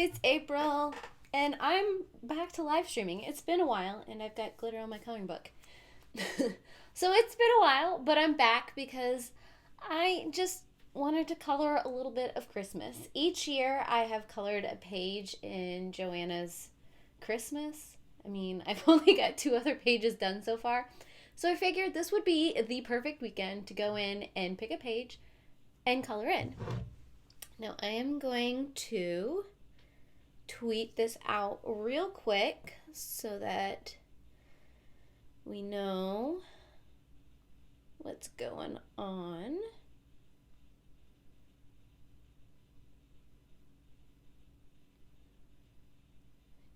it's April, and I'm back to live streaming. It's been a while, and I've got glitter on my coloring book. So it's been a while, but I'm back because I just wanted to color a little bit of Christmas. Each year, I have colored a page in Johanna's Christmas. I mean, I've only got 2 other pages done so far. So I figured this would be the perfect weekend to go in and pick a page and color in. Now I am going to tweet this out real quick so that we know what's going on.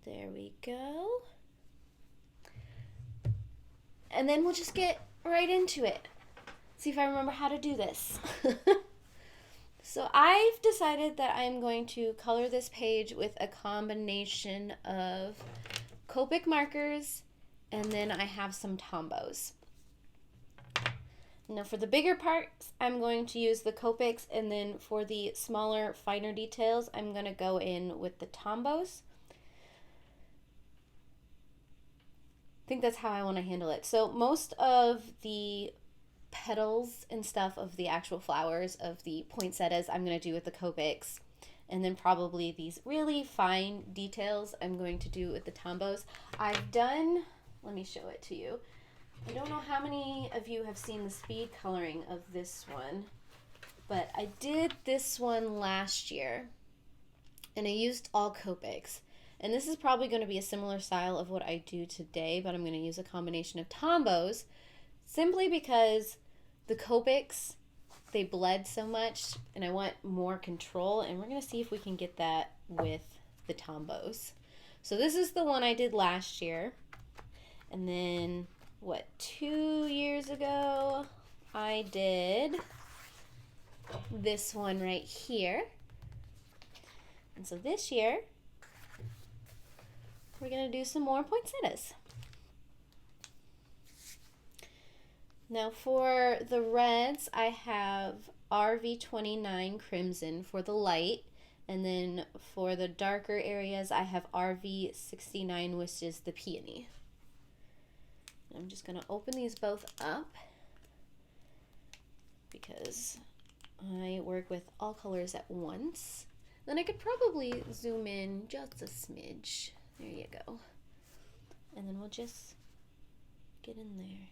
There we go. And then we'll just get right into it. See if I remember how to do this. So I've decided that I'm going to color this page with a combination of Copic markers, and then I have some Tombos. Now for the bigger parts, I'm going to use the Copics, and then for the smaller, finer details, I'm going to go in with the Tombos. I think that's how I want to handle it. So most of the petals and stuff of the actual flowers of the poinsettias I'm going to do with the Copics, and then probably these really fine details I'm going to do with the Tombos. I've done, let me show it to you. I don't know how many of you have seen the speed coloring of this one, but I did this one last year and I used all Copics. And this is probably going to be a similar style of what I do today, but I'm going to use a combination of Tombos simply because the Copics, they bled so much and I want more control, and we're going to see if we can get that with the Tombos. So this is the one I did last year. And then, 2 years ago, I did this one right here. And so this year, we're going to do some more poinsettias. Now for the reds, I have RV29 Crimson for the light, and then for the darker areas, I have RV69, which is the peony. I'm just going to open these both up because I work with all colors at once. Then I could probably zoom in just a smidge. There you go. And then we'll just get in there.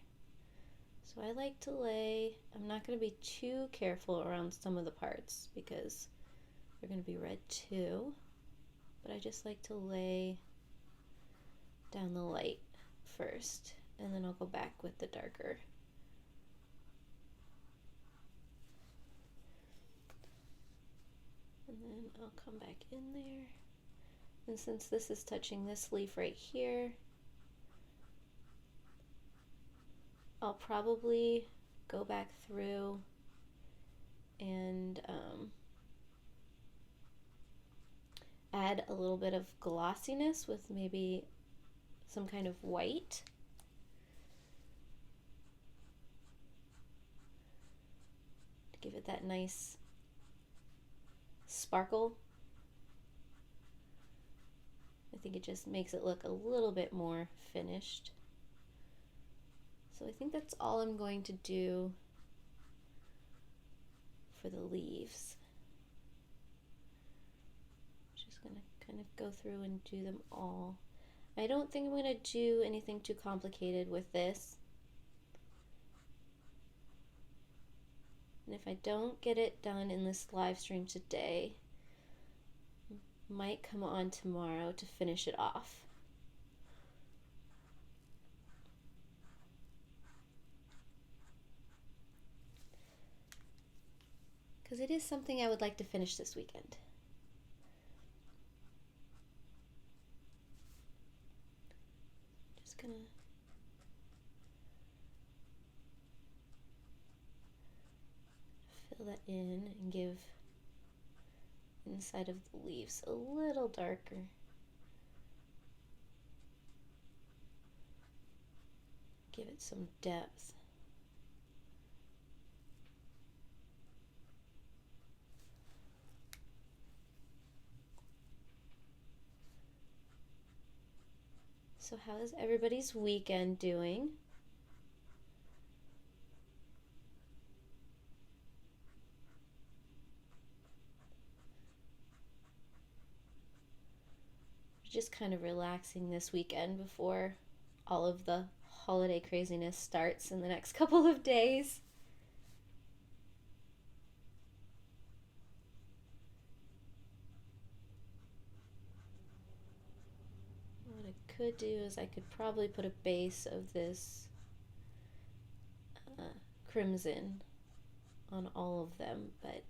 So I like to lay, I'm not going to be too careful around some of the parts because they're going to be red too, but I just like to lay down the light first, and then I'll go back with the darker. And then I'll come back in there, and since this is touching this leaf right here, I'll probably go back through and add a little bit of glossiness with maybe some kind of white. To give it that nice sparkle. I think it just makes it look a little bit more finished. So I think that's all I'm going to do for the leaves. Just going to kind of go through and do them all. I don't think I'm going to do anything too complicated with this. And if I don't get it done in this live stream today, I might come on tomorrow to finish it off. Because it is something I would like to finish this weekend. Just gonna fill that in and give inside of the leaves a little darker. Give it some depth. So how is everybody's weekend doing? Just kind of relaxing this weekend before all of the holiday craziness starts in the next couple of days. What I could do is I could probably put a base of this crimson on all of them, but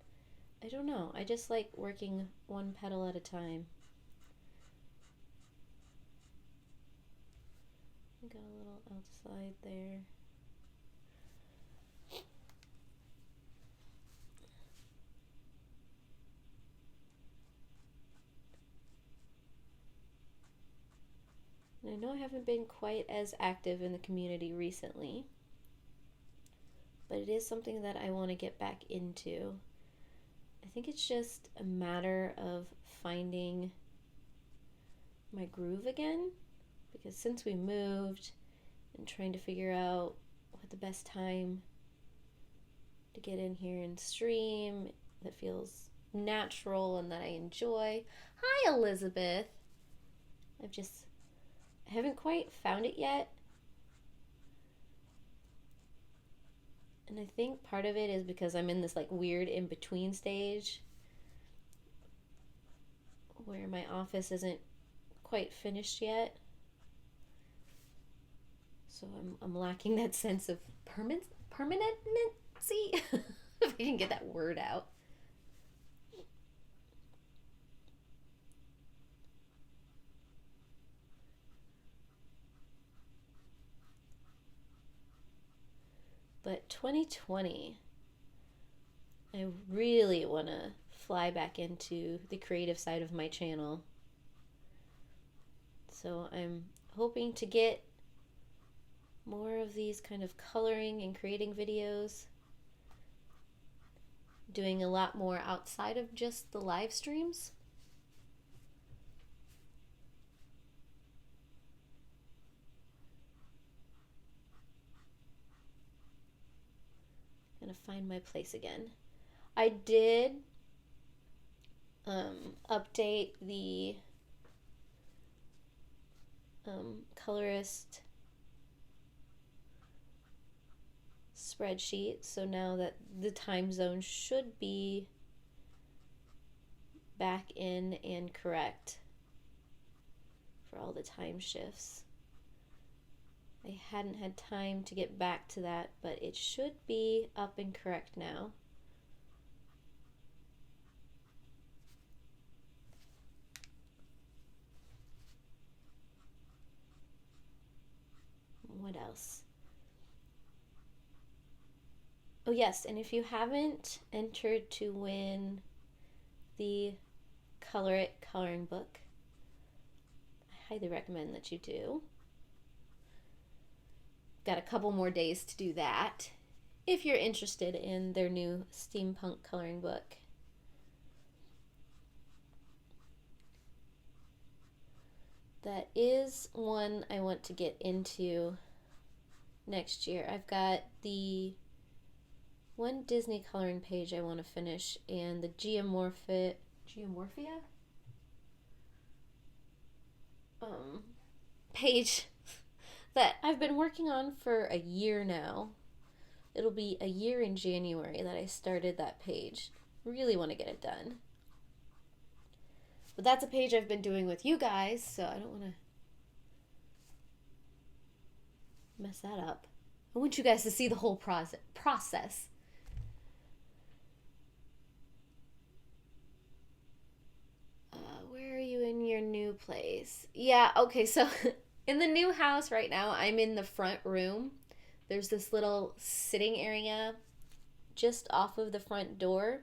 I don't know. I just like working one petal at a time. Got a little outside there. And I know I haven't been quite as active in the community recently, but it is something that I want to get back into. I think it's just a matter of finding my groove again, because since we moved and trying to figure out what the best time to get in here and stream that feels natural and that I enjoy. Hi, Elizabeth. I haven't quite found it yet. And I think part of it is because I'm in this like weird in-between stage where my office isn't quite finished yet. So I'm lacking that sense of permanency, if I can get that word out. But 2020, I really want to fly back into the creative side of my channel. So I'm hoping to get more of these kind of coloring and creating videos, doing a lot more outside of just the live streams. Gonna find my place again. I did update the Colorist spreadsheet, so now that the time zone should be back in and correct for all the time shifts. I hadn't had time to get back to that, but it should be up and correct now. What else? Oh yes, and if you haven't entered to win the Color It coloring book, I highly recommend that you do. Got a couple more days to do that if you're interested in their new steampunk coloring book. That is one I want to get into next year. I've got the one Disney coloring page I want to finish, and the Geomorphia page that I've been working on for a year now. It'll be a year in January that I started that page. Really want to get it done. But that's a page I've been doing with you guys, so I don't want to mess that up. I want you guys to see the whole process. Where are you in your new place? Yeah, okay, so in the new house right now, I'm in the front room. There's this little sitting area just off of the front door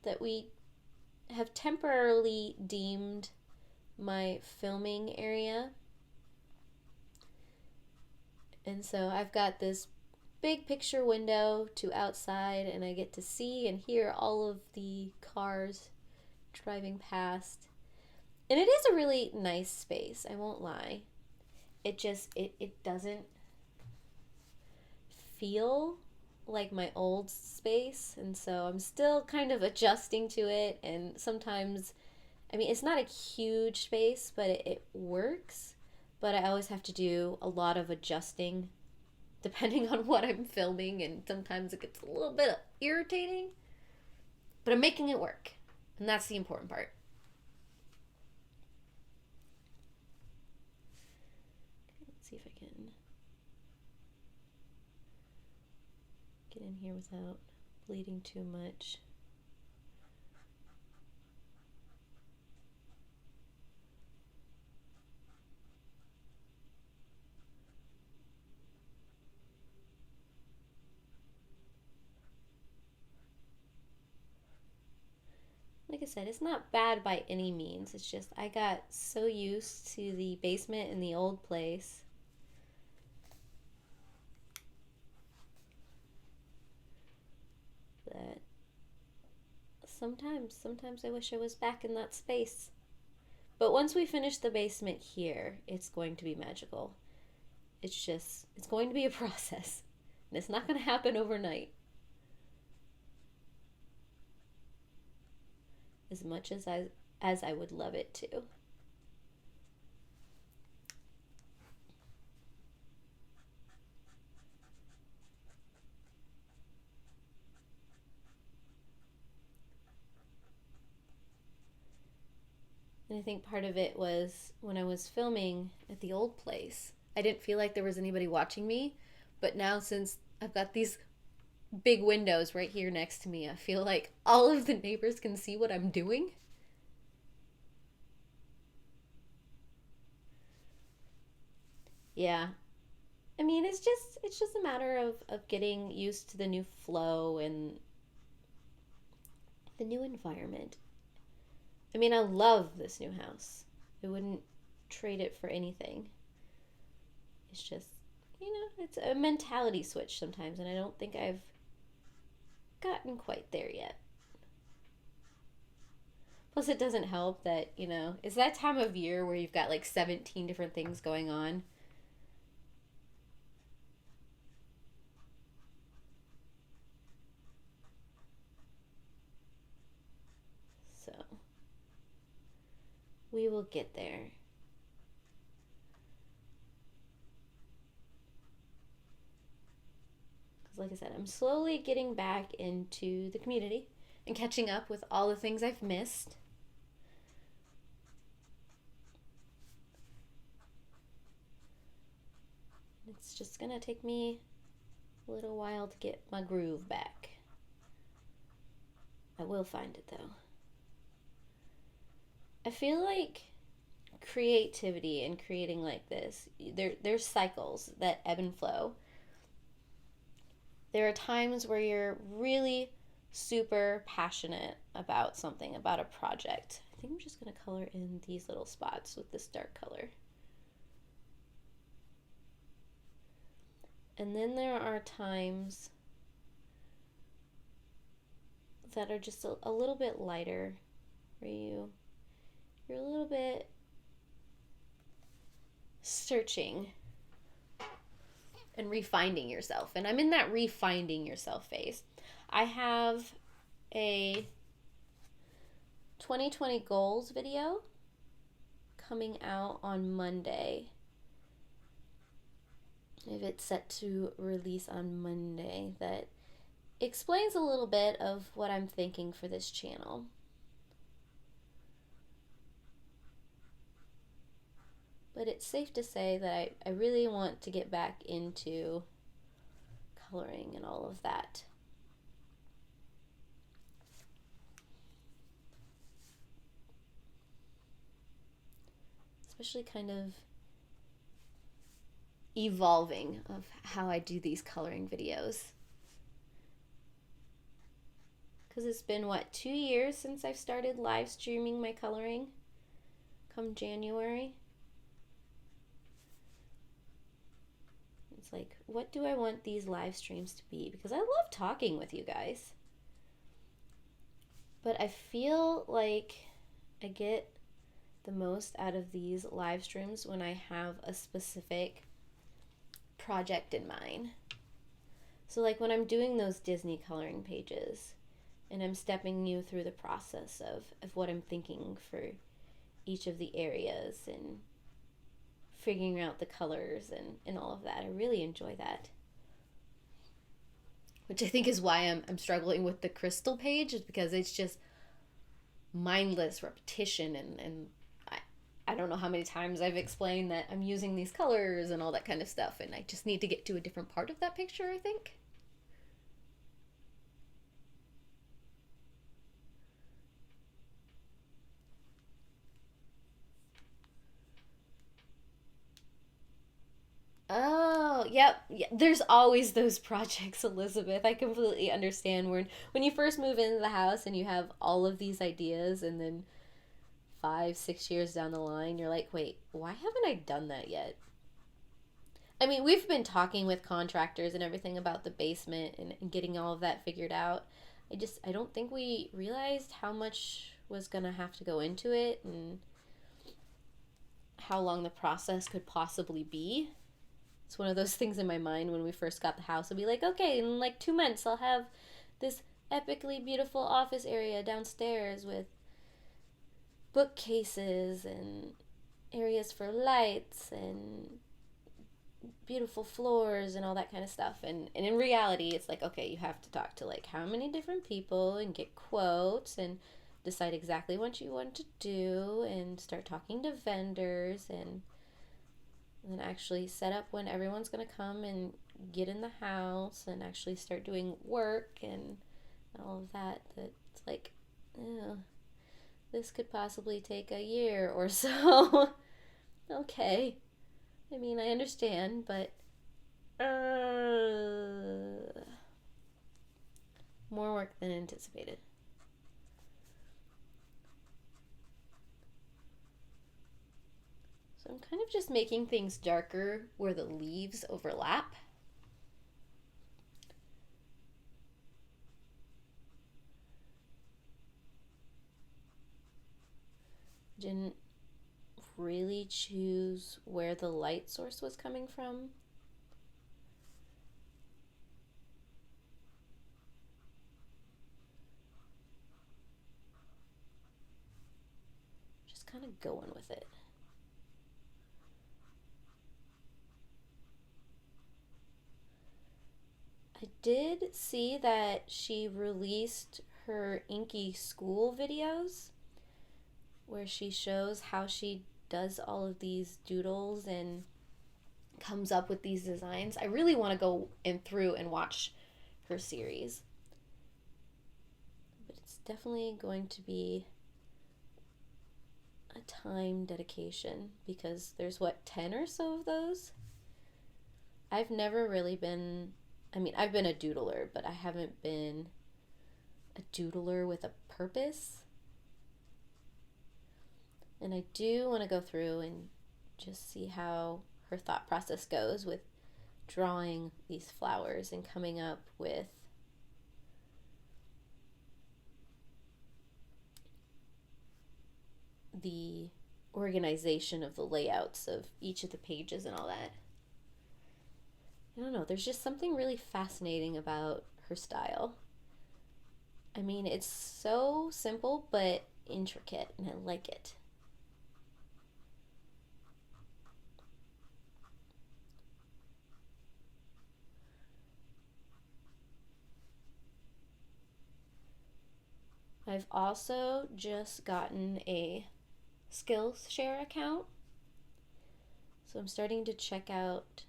that we have temporarily deemed my filming area. And so I've got this big picture window to outside, and I get to see and hear all of the cars driving past. And it is a really nice space, I won't lie. it doesn't feel like my old space, and so I'm still kind of adjusting to it. And sometimes, I mean, it's not a huge space, but it works. But I always have to do a lot of adjusting depending on what I'm filming, and sometimes it gets a little bit irritating, but I'm making it work, and that's the important part. Okay, let's see if I can get in here without bleeding too much. Like I said, it's not bad by any means. It's just I got so used to the basement in the old place that sometimes I wish I was back in that space. But once we finish the basement here, it's going to be magical. It's going to be a process. And it's not going to happen overnight. As much as I would love it to. And I think part of it was when I was filming at the old place, I didn't feel like there was anybody watching me. But now, since I've got these big windows right here next to me, I feel like all of the neighbors can see what I'm doing. Yeah. I mean, it's just a matter of getting used to the new flow and the new environment. I mean, I love this new house. I wouldn't trade it for anything. It's just, it's a mentality switch sometimes, and I don't think I've gotten quite there yet. Plus, it doesn't help that, it's that time of year where you've got like 17 different things going on. So, we will get there. Because, like I said, I'm slowly getting back into the community and catching up with all the things I've missed. It's just gonna take me a little while to get my groove back. I will find it though. I feel like creativity and creating like this, there's cycles that ebb and flow. There are times where you're really super passionate about something, about a project. I think I'm just going to color in these little spots with this dark color. And then there are times that are just a little bit lighter, where you're a little bit searching and refinding yourself. And I'm in that refinding yourself phase. I have a 2020 goals video coming out on Monday. If it's set to release on Monday, that explains a little bit of what I'm thinking for this channel. But it's safe to say that I really want to get back into coloring and all of that. Especially kind of evolving of how I do these coloring videos. Because it's been, 2 years since I've started live streaming my coloring come January. It's like, what do I want these live streams to be? Because I love talking with you guys. But I feel like I get the most out of these live streams when I have a specific project in mind. So like when I'm doing those Disney coloring pages and I'm stepping you through the process of what I'm thinking for each of the areas and figuring out the colors and all of that. I really enjoy that. Which I think is why I'm struggling with the crystal page, is because it's just mindless repetition and I don't know how many times I've explained that I'm using these colors and all that kind of stuff, and I just need to get to a different part of that picture, I think. Oh, yep. Yeah, there's always those projects, Elizabeth. I completely understand when you first move into the house and you have all of these ideas, and then 5, 6 years down the line, you're like, wait, why haven't I done that yet? I mean, we've been talking with contractors and everything about the basement and getting all of that figured out. I don't think we realized how much was gonna have to go into it and how long the process could possibly be. It's one of those things in my mind when we first got the house. I'll be like, okay, in like 2 months, I'll have this epically beautiful office area downstairs with bookcases and areas for lights and beautiful floors and all that kind of stuff. And in reality, it's like, okay, you have to talk to like how many different people and get quotes and decide exactly what you want to do and start talking to vendors and then actually set up when everyone's going to come and get in the house and actually start doing work and all of that. That's like, oh, this could possibly take a year or so. Okay. I mean, I understand, but more work than anticipated. So I'm kind of just making things darker where the leaves overlap. Didn't really choose where the light source was coming from. Just kind of going with it. I did see that she released her Inky School videos where she shows how she does all of these doodles and comes up with these designs. I really want to go in through and watch her series. But it's definitely going to be a time dedication because there's 10 or so of those. I've never really been, I mean, I've been a doodler, but I haven't been a doodler with a purpose. And I do want to go through and just see how her thought process goes with drawing these flowers and coming up with the organization of the layouts of each of the pages and all that. I don't know, there's just something really fascinating about her style. I mean, it's so simple but intricate, and I like it. I've also just gotten a Skillshare account. So I'm starting to check out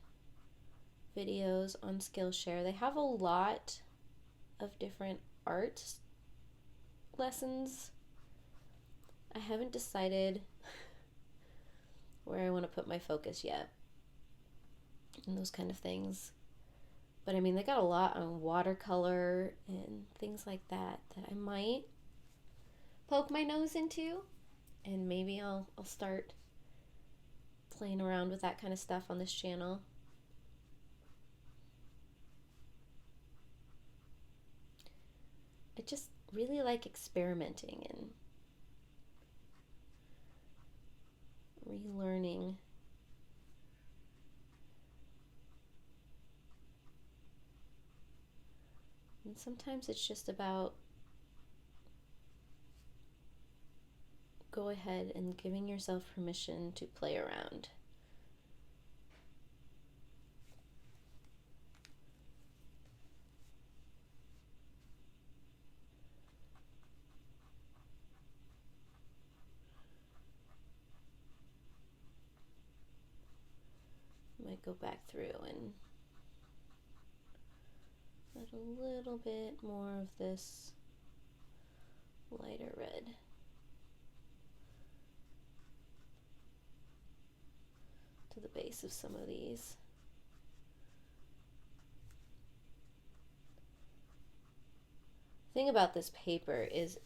videos on Skillshare. They have a lot of different art lessons. I haven't decided where I want to put my focus yet and those kind of things. But I mean, they got a lot on watercolor and things like that I might poke my nose into, and maybe I'll start playing around with that kind of stuff on this channel. I just really like experimenting and And sometimes it's just about go ahead and giving yourself permission to play around. Might go back through and add a little bit more of this lighter red to the base of some of these. The thing about this paper is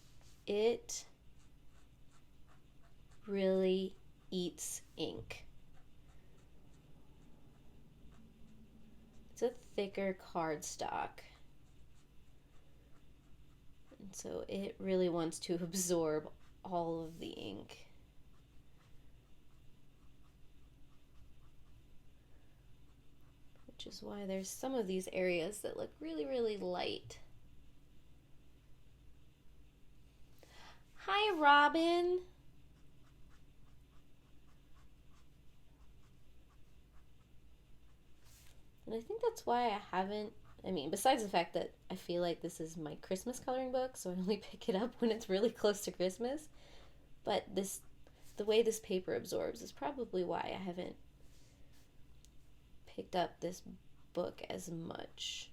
it really eats ink. It's a thicker cardstock, and so it really wants to absorb all of the ink. Which is why there's some of these areas that look really, really light. Hi, Robin. And I think that's why I haven't, besides the fact that I feel like this is my Christmas coloring book, so I only pick it up when it's really close to Christmas. But the way this paper absorbs is probably why I haven't picked up this book as much.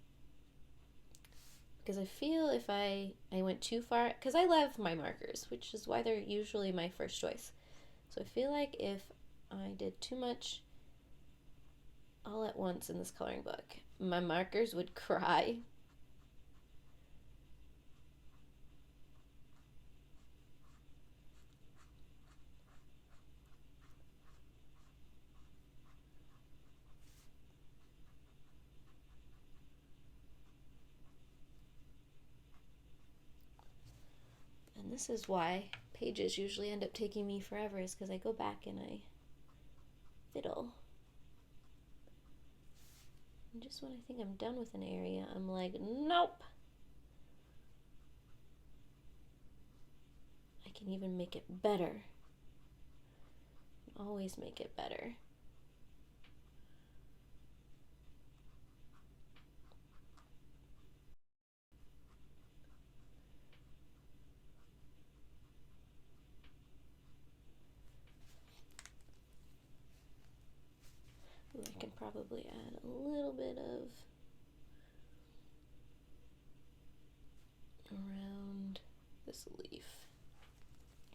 Because I feel if I went too far, because I love my markers, which is why they're usually my first choice. So I feel like if I did too much all at once in this coloring book, my markers would cry. And this is why pages usually end up taking me forever, is because I go back and I fiddle. And just when I think I'm done with an area, I'm like, nope. I can even make it better. Always make it better. I can probably add a little bit of around this leaf.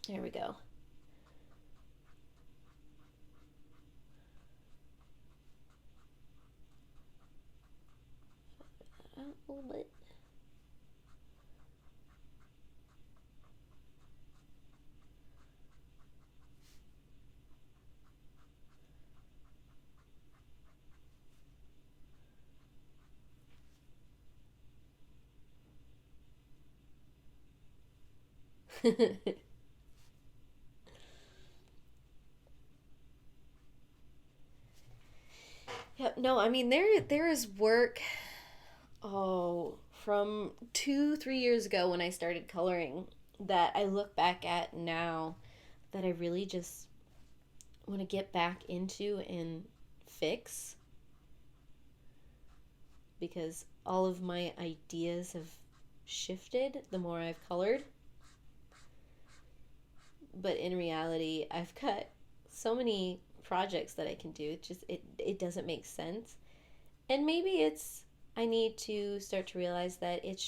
There we go. Out a little bit. Yeah, no, there is work, from 2, 3 years ago when I started coloring, that I look back at now that I really just want to get back into and fix, because all of my ideas have shifted the more I've colored. But in reality, I've got so many projects that I can do. It doesn't make sense. And maybe I need to start to realize that it's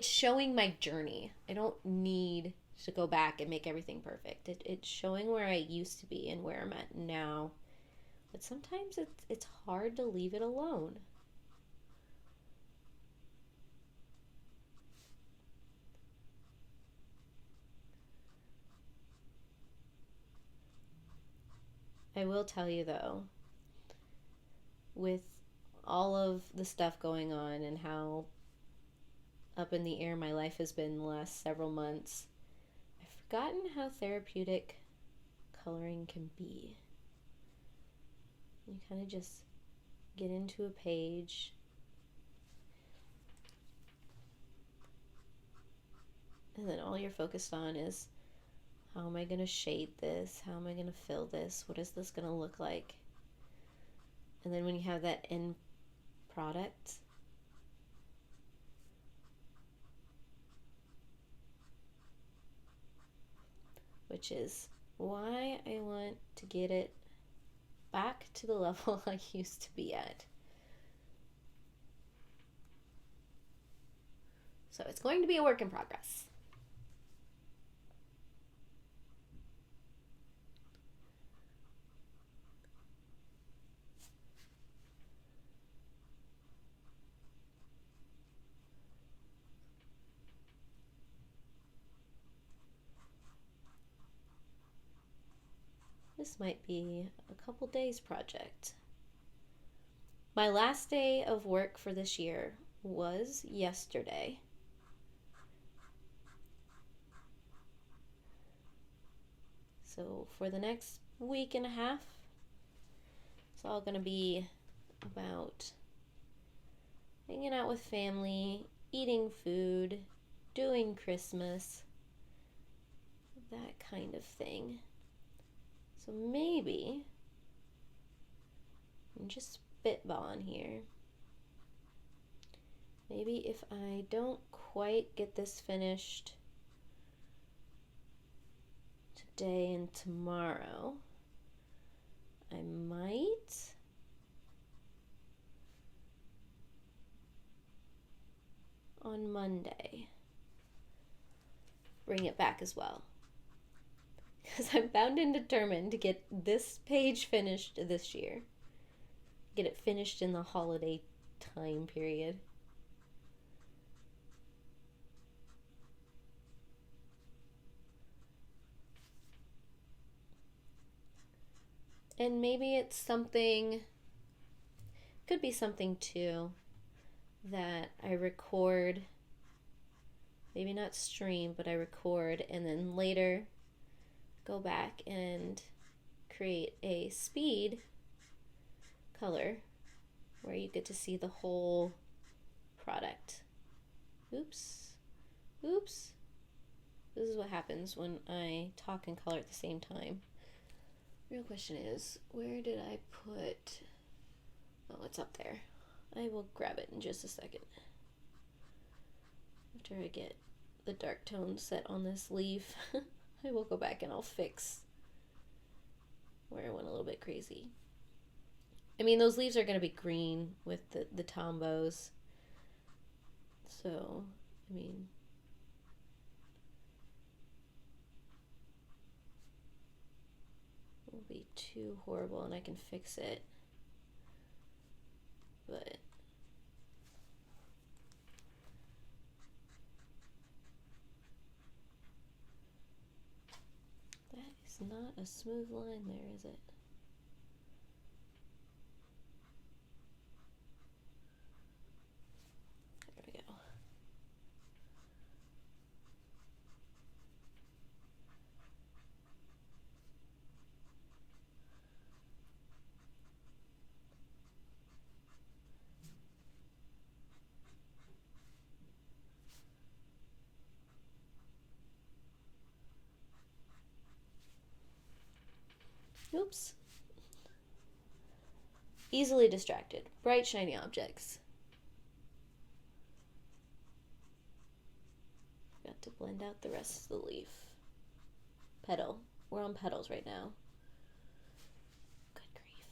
showing my journey. I don't need to go back and make everything perfect. It's showing where I used to be and where I'm at now. But sometimes it's hard to leave it alone. I will tell you though, with all of the stuff going on and how up in the air my life has been the last several months, I've forgotten how therapeutic coloring can be. You kind of just get into a page And then all you're focused on is, how am I going to shade this? How am I going to fill this? What is this going to look like? And then when you have that end product, which is why I want to get it back to the level I used to be at. So it's going to be a work in progress. This might be a couple days project. My last day of work for this year was yesterday. So for the next week and a half, it's all going to be about hanging out with family, eating food, doing Christmas, that kind of thing. So maybe, I'm just spitballing here, maybe if I don't quite get this finished today and tomorrow, I might on Monday bring it back as well. Because I'm bound and determined to get this page finished this year. Get it finished in the holiday time period. And maybe it's something, could be something too, that I record, maybe not stream, but I record and then later go back and create a speed color where you get to see the whole product. Oops. Oops. This is what happens when I talk and color at the same time. Real question is, where did I put... Oh, it's up there. I will grab it in just a second. After I get the dark tone set on this leaf, I will go back and I'll fix where I went a little bit crazy. I mean, those leaves are going to be green with the tombos. So, I mean... it won't be too horrible and I can fix it. But... that is not a smooth line there, is it? There we go. Oops. Easily distracted. Bright, shiny objects. Got to blend out the rest of the leaf. Petal. We're on petals right now. Good grief.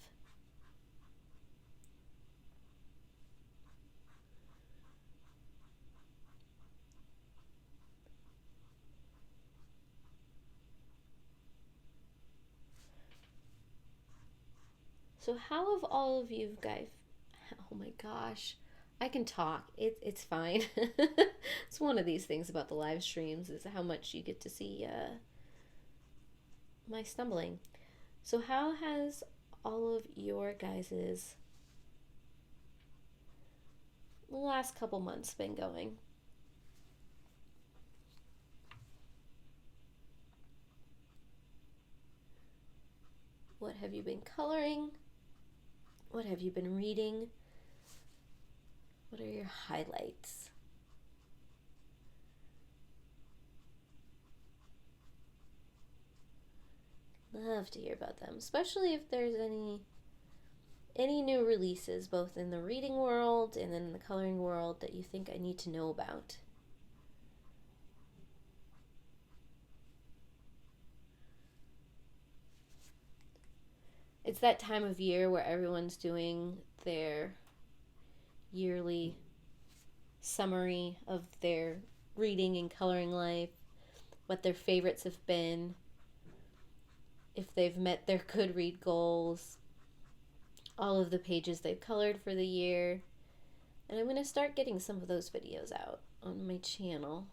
So how have all of you guys... oh my gosh. I can talk. It's fine. It's one of these things about the live streams is how much you get to see my stumbling. So how has all of your guys's last couple months been going? What have you been coloring? What have you been reading? What are your highlights? Love to hear about them, especially if there's any new releases, both in the reading world and then in the coloring world, that you think I need to know about. It's that time of year where everyone's doing their yearly summary of their reading and coloring life, what their favorites have been, if they've met their Goodread goals, all of the pages they've colored for the year. And I'm going to start getting some of those videos out on my channel.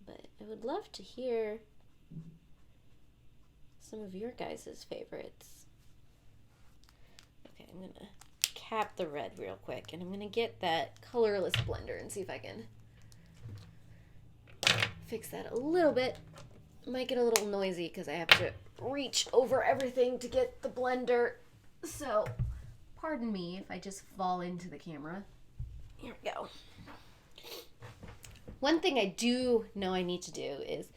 But I would love to hear some of your guys' favorites. Okay, I'm going to cap the red real quick, and I'm going to get that colorless blender and see if I can fix that a little bit. It might get a little noisy because I have to reach over everything to get the blender. So, pardon me if I just fall into the camera. Here we go. One thing I do know I need to do is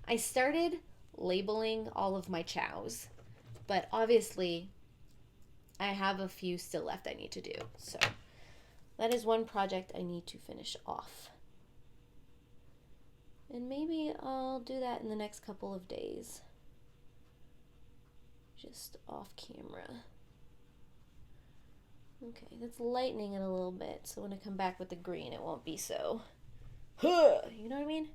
I started labeling all of my chows, but obviously I have a few still left I need to do. So that is one project I need to finish off. And maybe I'll do that in the next couple of days. Just off camera. Okay, that's lightening it a little bit, so when I come back with the green, it won't be so, you know what I mean?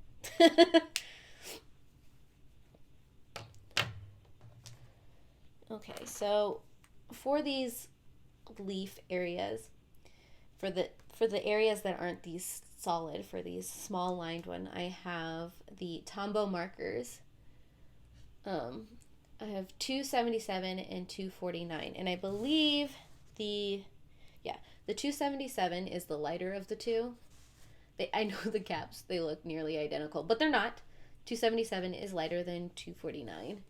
Okay, so for these leaf areas, for the areas that aren't these solid, for these small lined one, I have the Tombow markers. I have 277 and 249, and I believe the 277 is the lighter of the two. I know the caps, they look nearly identical, but they're not. 277 is lighter than 249.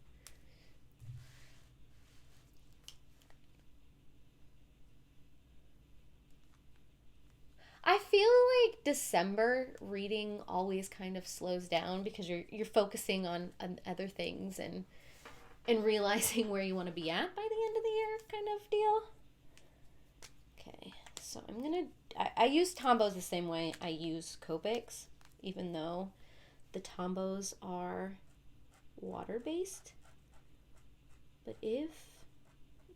I feel like December reading always kind of slows down because you're focusing on other things and realizing where you want to be at by the end of the year, kind of deal. Okay, so I use Tombows the same way I use Copics, even though the Tombows are water-based. But if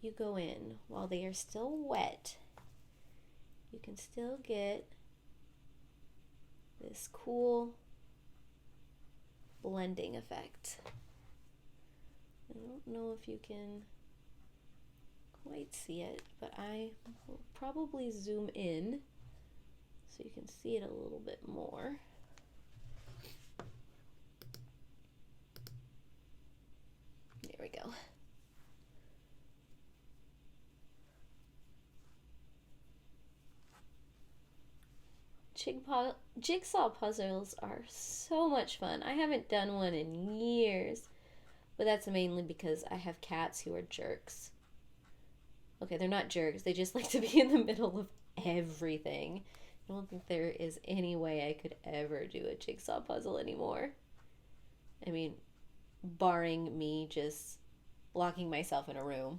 you go in while they are still wet, you can still get this cool blending effect. I don't know if you can quite see it, but I will probably zoom in so you can see it a little bit more. There we go. Jigsaw puzzles are so much fun. I haven't done one in years, but that's mainly because I have cats who are jerks. Okay, they're not jerks. They just like to be in the middle of everything. I don't think there is any way I could ever do a jigsaw puzzle anymore. I mean, barring me just locking myself in a room.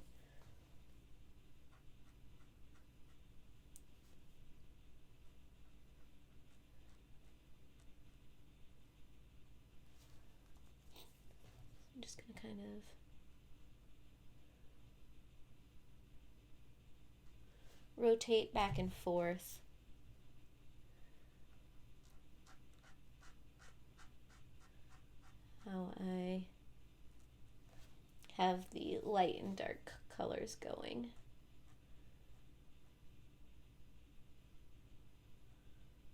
I'm just going to kind of rotate back and forth. How I have the light and dark colors going.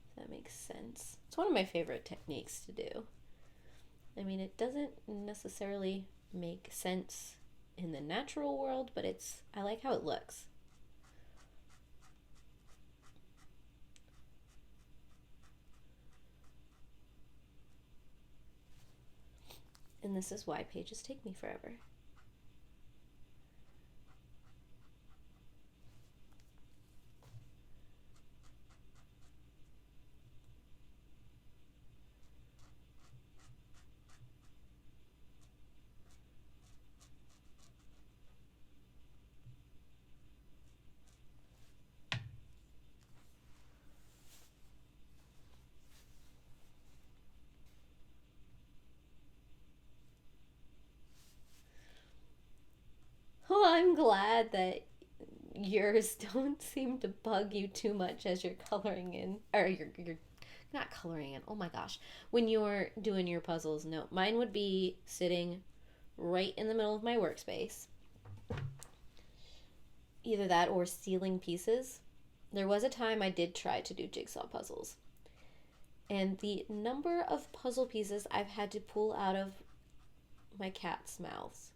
If that makes sense. It's one of my favorite techniques to do. I mean, it doesn't necessarily make sense in the natural world, but I like how it looks. And this is why pages take me forever. glad that yours don't seem to bug you too much as you're coloring in, or you're not coloring in. Oh my gosh, when you're doing your puzzles. No, mine would be sitting right in the middle of my workspace. Either that or sealing pieces. There was a time I did try to do jigsaw puzzles, and the number of puzzle pieces I've had to pull out of my cat's mouths,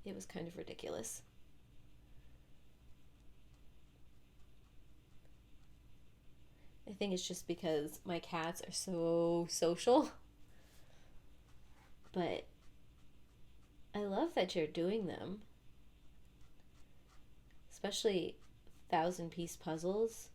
it was kind of ridiculous. I think it's just because my cats are so social. But I love that you're doing them, especially 1,000-piece puzzles.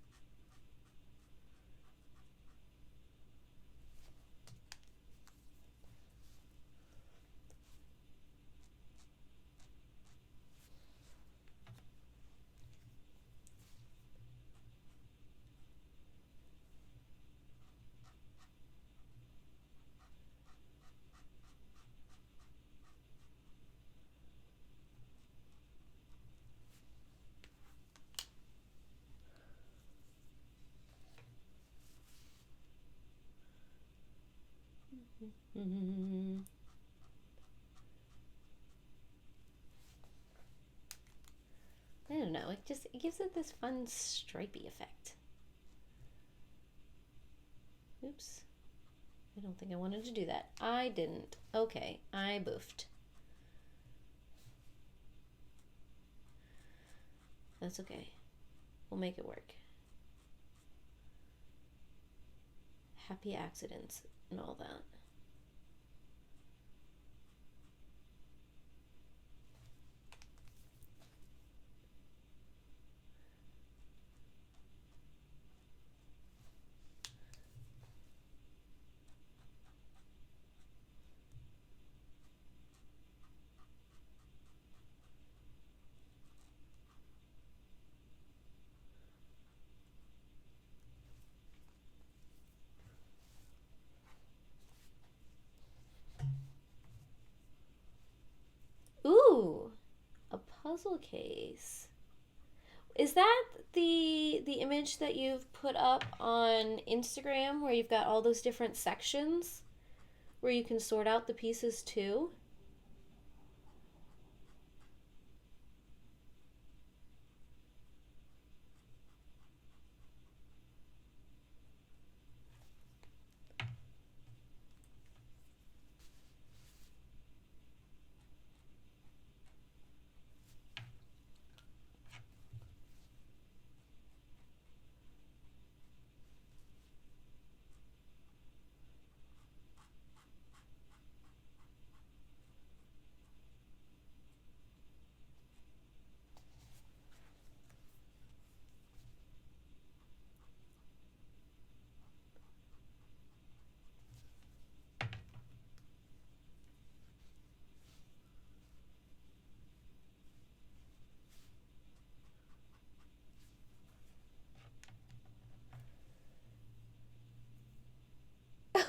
Mm-hmm. I don't know. It gives it this fun stripy effect. Oops. I don't think I wanted to do that. I didn't. Okay, I boofed. That's okay. We'll make it work. Happy accidents and all that. Ooh, a puzzle case. Is that the image that you've put up on Instagram where you've got all those different sections where you can sort out the pieces too?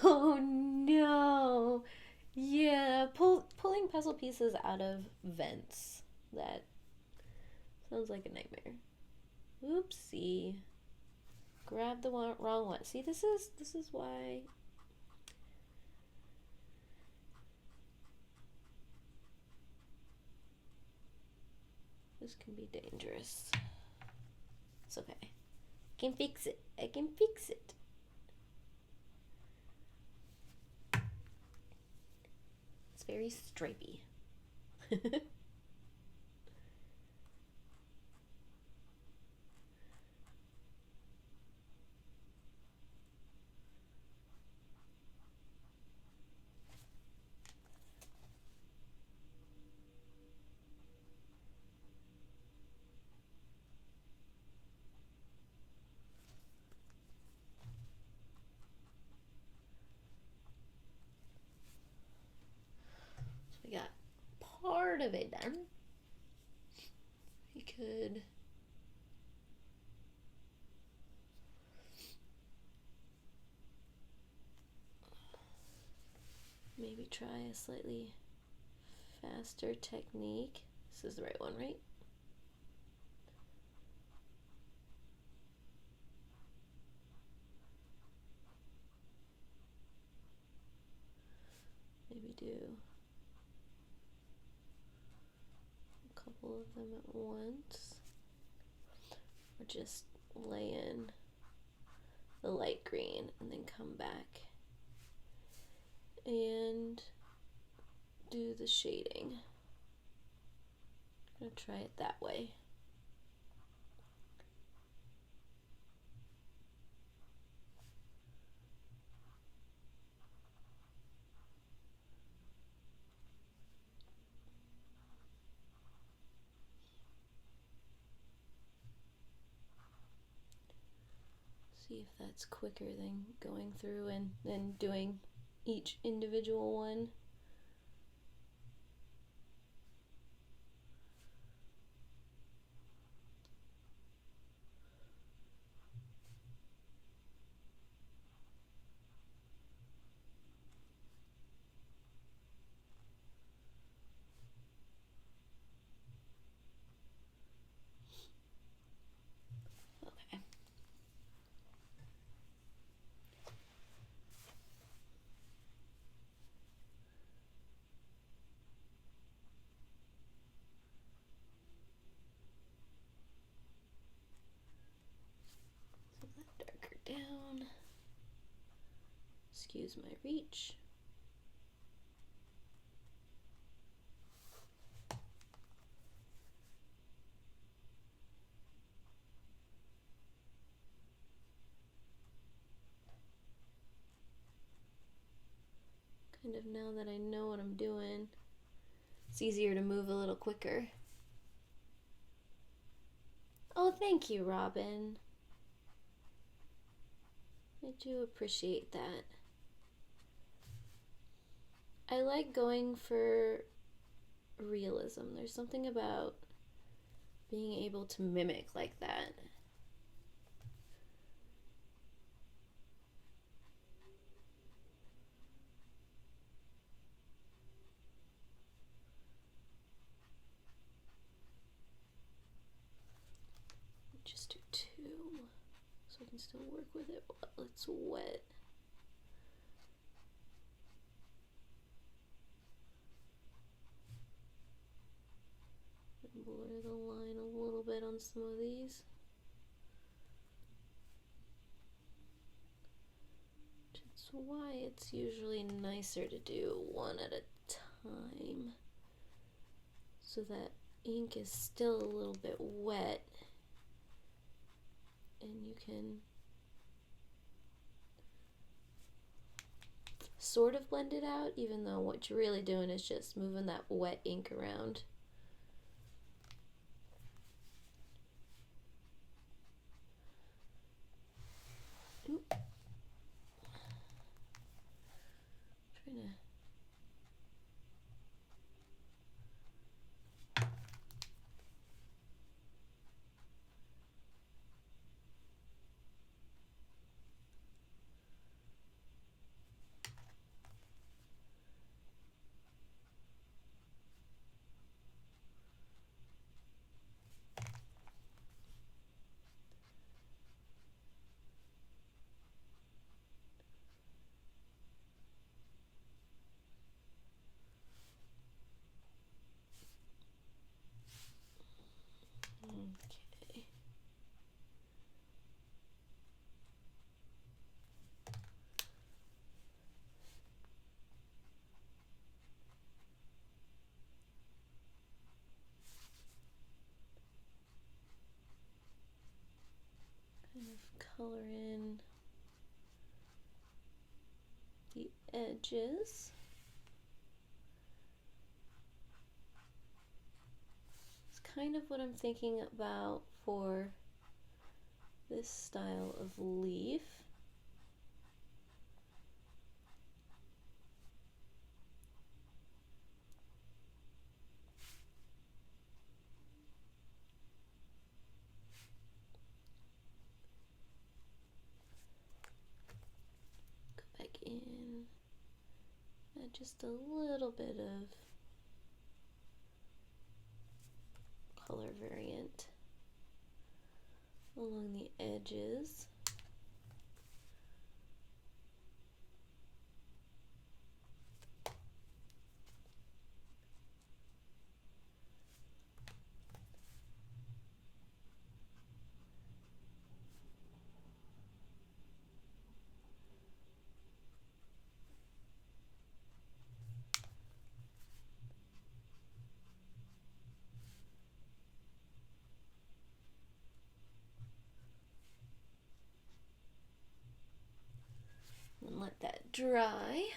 Oh no. Yeah, pulling puzzle pieces out of vents. That sounds like a nightmare. Oopsie. Grab the wrong one. See, this is why this can be dangerous. It's okay. I can fix it. I can fix it. It's very stripy. We got part of it done. We could maybe try a slightly faster technique. This is the right one, right? Maybe do a couple of them at once, or just lay in the light green and then come back and do the shading. I'm gonna try it that way. See if that's quicker than going through and then doing each individual one. Okay. So that darker down. Excuse my reach. Kind of now that I know what I'm doing, it's easier to move a little quicker. Oh, thank you, Robin. I do appreciate that. I like going for realism. There's something about being able to mimic like that. Just do two so I can still work with it while it's wet. Blur the line a little bit on some of these. That's why it's usually nicer to do one at a time, so that ink is still a little bit wet and you can sort of blend it out, even though what you're really doing is just moving that wet ink around. Oop. Trying to okay. Kind of color in the edges. It's kind of what I'm thinking about for this style of leaf. Go back in, add just a little bit of color variant along the edges. And let that dry.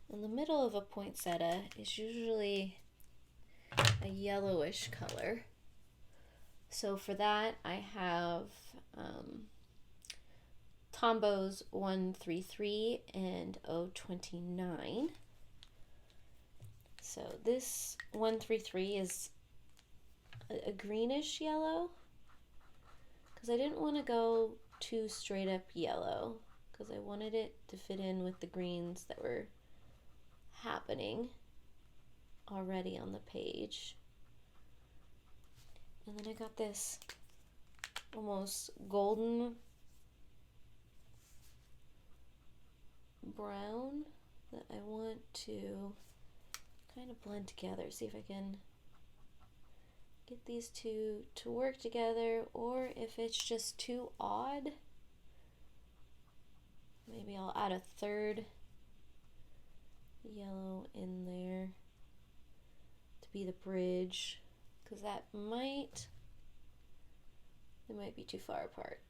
In the middle of a poinsettia is usually a yellowish color. So for that, I have Tombows 133 and 029. So this 133 is a greenish yellow, because I didn't want to go too straight up yellow, because I wanted it to fit in with the greens that were happening already on the page. And then I got this almost golden brown that I want to kind of blend together. See if I can get these two to work together, or if it's just too odd, maybe I'll add a third yellow in there to be the bridge, because they might be too far apart.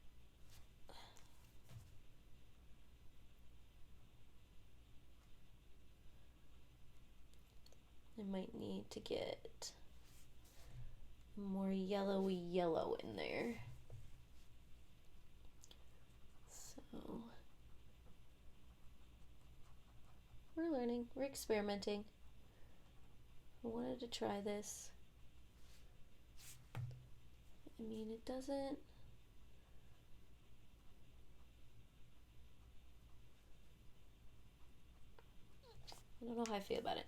I might need to get more yellowy yellow in there. So we're learning, we're experimenting. I wanted to try this. I mean, it doesn't, I don't know how I feel about it.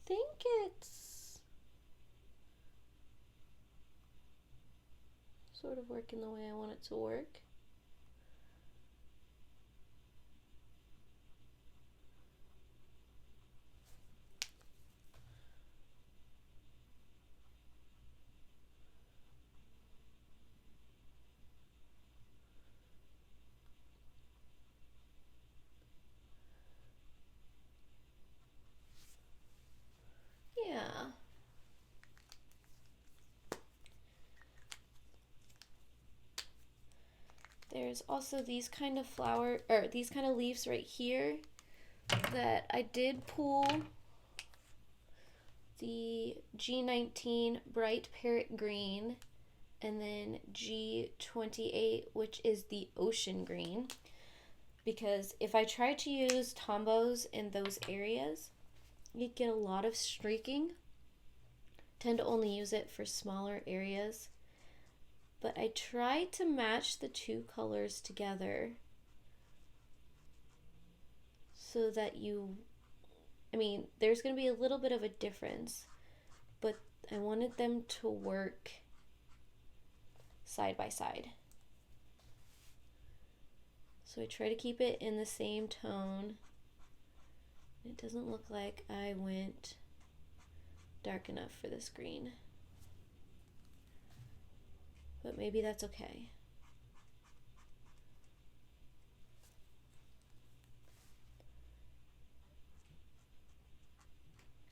I think it's sort of working the way I want it to work. Yeah. There's also these kind of these kind of leaves right here that I did pull the G19 bright parrot green and then G28, which is the ocean green, because if I try to use Tombows in those areas, you'd get a lot of streaking. Tend to only use it for smaller areas, but I tried to match the two colors together so that there's going to be a little bit of a difference, but I wanted them to work side by side. So I try to keep it in the same tone. It doesn't look like I went dark enough for this green, but maybe that's okay.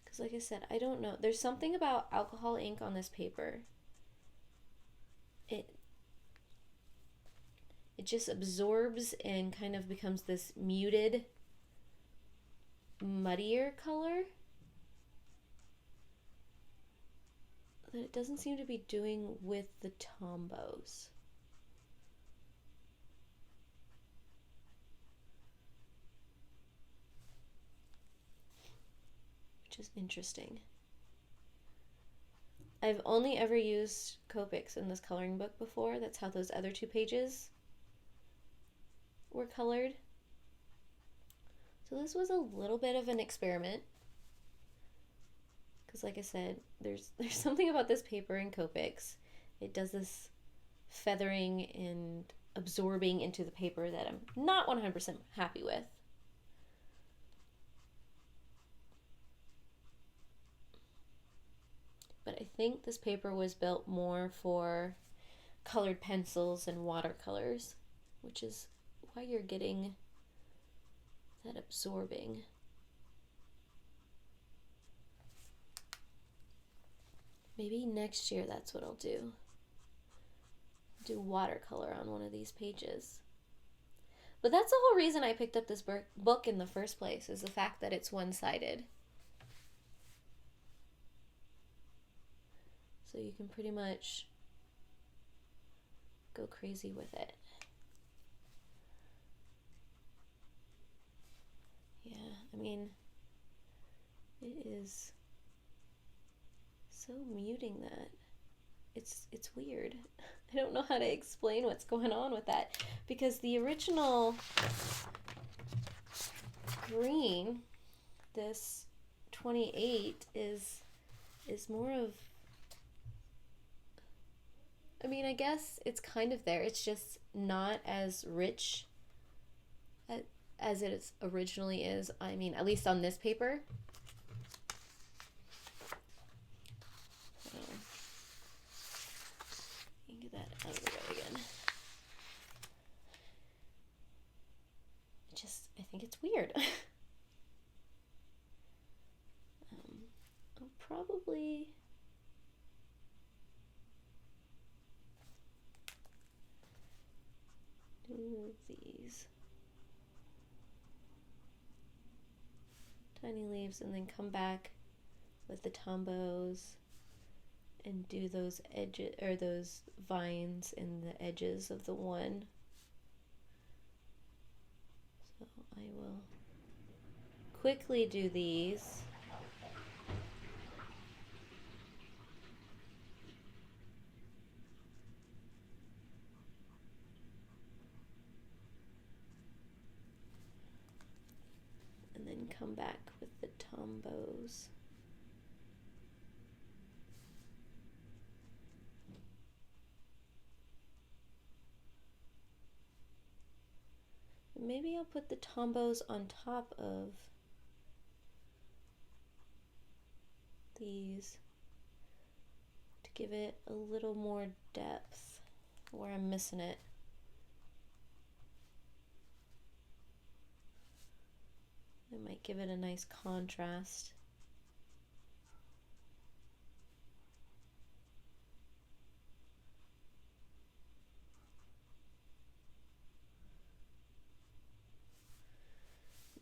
Because like I said, I don't know. There's something about alcohol ink on this paper. It just absorbs and kind of becomes this muted, muddier color. that it doesn't seem to be doing with the tombos. Which is interesting. I've only ever used Copics in this coloring book before. That's how those other 2 pages were colored. So this was a little bit of an experiment. Because like I said, there's something about this paper in Copics. It does this feathering and absorbing into the paper that I'm not 100% happy with. But I think this paper was built more for colored pencils and watercolors, which is why you're getting that absorbing. Maybe next year that's what I'll do. Do watercolor on one of these pages. But that's the whole reason I picked up this book in the first place, is the fact that it's one-sided. So you can pretty much go crazy with it. Yeah, I mean, it is so muting that. It's weird. I don't know how to explain what's going on with that, because the original green, this 28, is more of, I mean, I guess it's kind of there. It's just not as rich as it originally is. I mean, at least on this paper. Get that out of the way again. I think it's weird. I'll probably do these tiny leaves and then come back with the tombos and do those edges, or those vines in the edges of the one. So I will quickly do these. And then come back with the tombos. Maybe I'll put the tombos on top of these to give it a little more depth where I'm missing it. It might give it a nice contrast.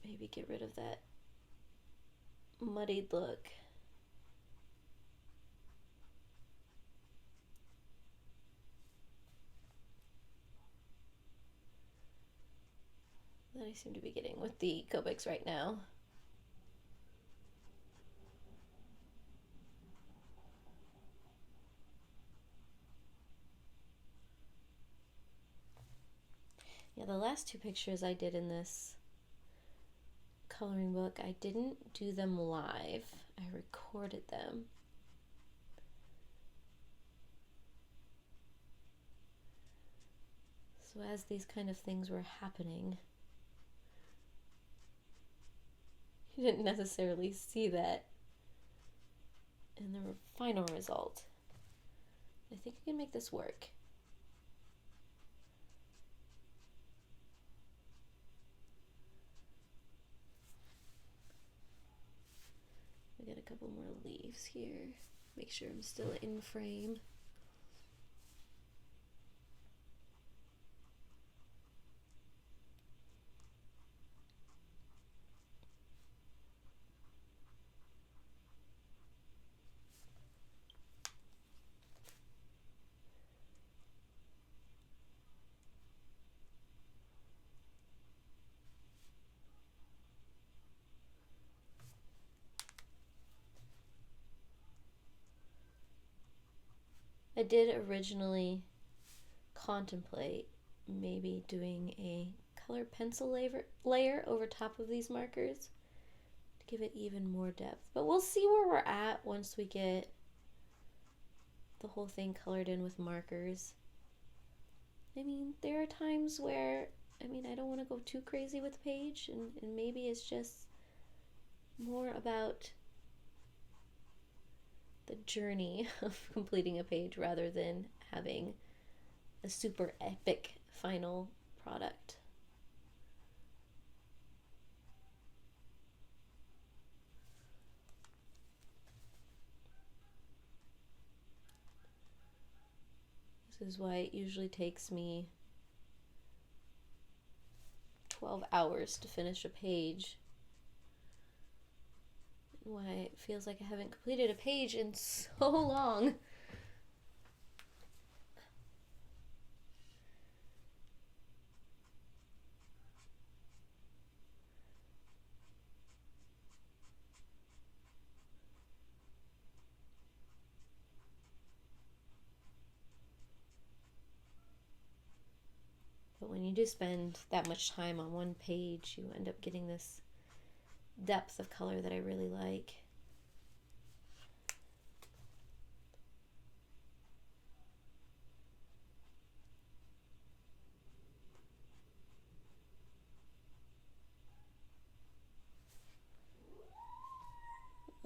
Maybe get rid of that muddied look. That I seem to be getting with the Copics right now. Yeah, the last 2 pictures I did in this coloring book, I didn't do them live. I recorded them. So as these kind of things were happening, you didn't necessarily see that in the final result. I think I can make this work. We got a couple more leaves here. Make sure I'm still in frame. I did originally contemplate maybe doing a color pencil layer over top of these markers to give it even more depth. But we'll see where we're at once we get the whole thing colored in with markers. I mean, there are times where, I don't want to go too crazy with the page, and maybe it's just more about the journey of completing a page rather than having a super epic final product. This is why it usually takes me 12 hours to finish a page. Why it feels like I haven't completed a page in so long. But when you do spend that much time on one page, you end up getting this depth of color that I really like.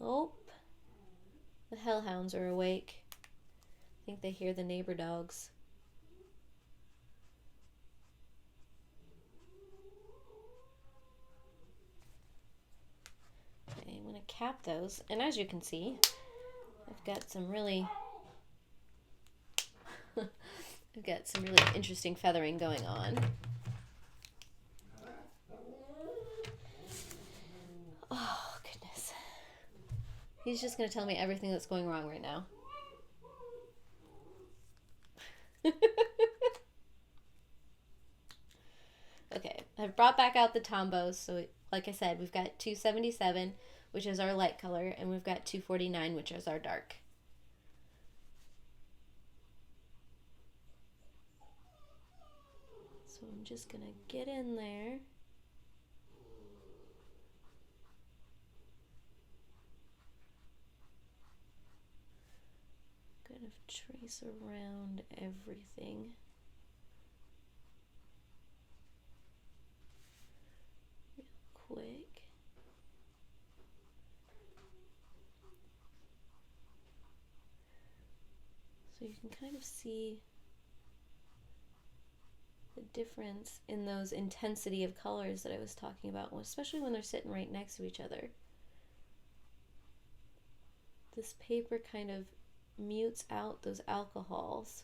Oh, the hellhounds are awake. I think they hear the neighbor dogs. Okay, I'm going to cap those. And as you can see, I've got some really interesting feathering going on. Oh, goodness. He's just going to tell me everything that's going wrong right now. Okay, I've brought back out the Tombos. So, like I said, we've got 277, which is our light color, and we've got 249, which is our dark. So I'm just going to get in there. Kind of trace around everything. Real quick. So you can kind of see the difference in those intensity of colors that I was talking about, especially when they're sitting right next to each other. This paper kind of mutes out those alcohols.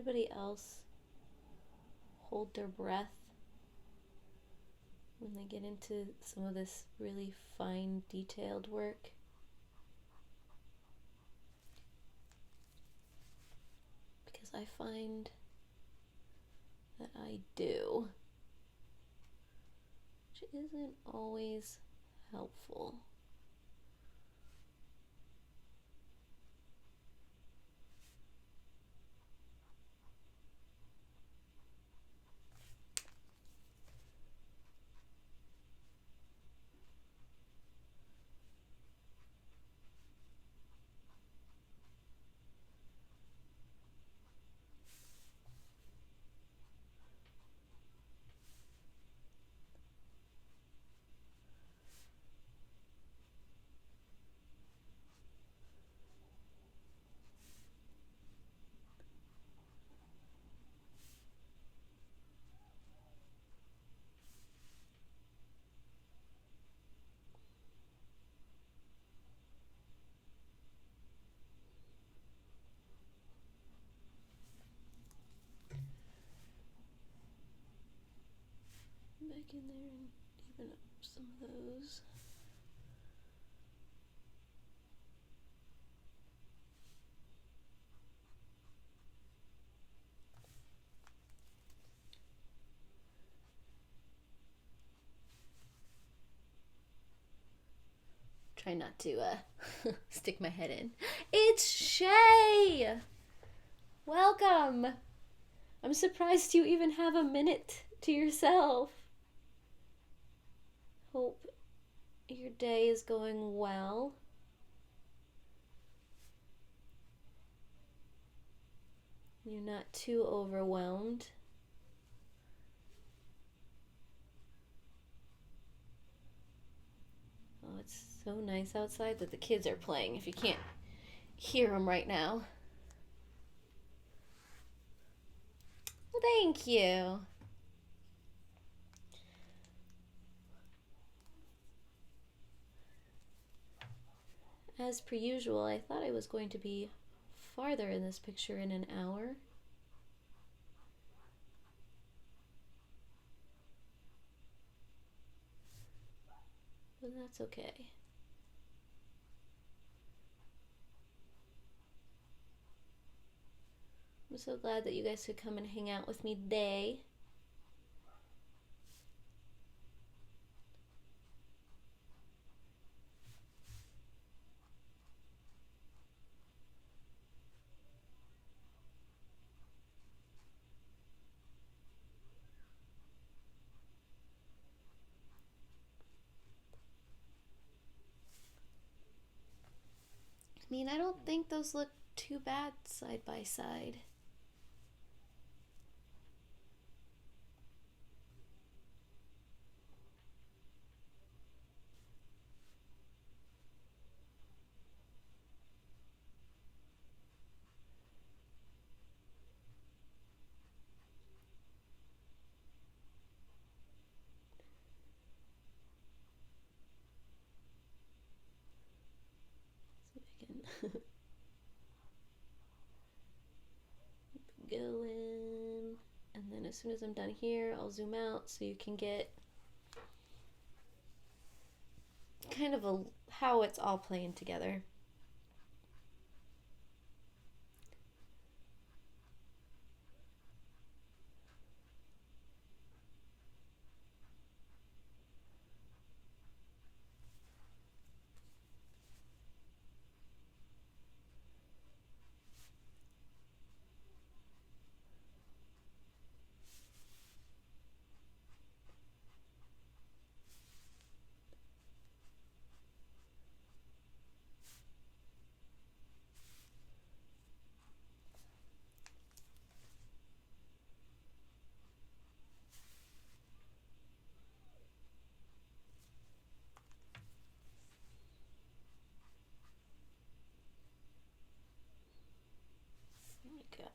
anybody else hold their breath when they get into some of this really fine, detailed work? Because I find that I do, which isn't always helpful. Back in there and even up some of those. Try not to stick my head in. It's Shay! Welcome! I'm surprised you even have a minute to yourself. Hope your day is going well. You're not too overwhelmed. Oh, it's so nice outside that the kids are playing, if you can't hear them right now. Well, thank you. As per usual, I thought I was going to be farther in this picture in an hour. But that's okay. I'm so glad that you guys could come and hang out with me today. I mean, I don't think those look too bad side by side. Go in, and then as soon as I'm done here, I'll zoom out so you can get kind of how it's all playing together.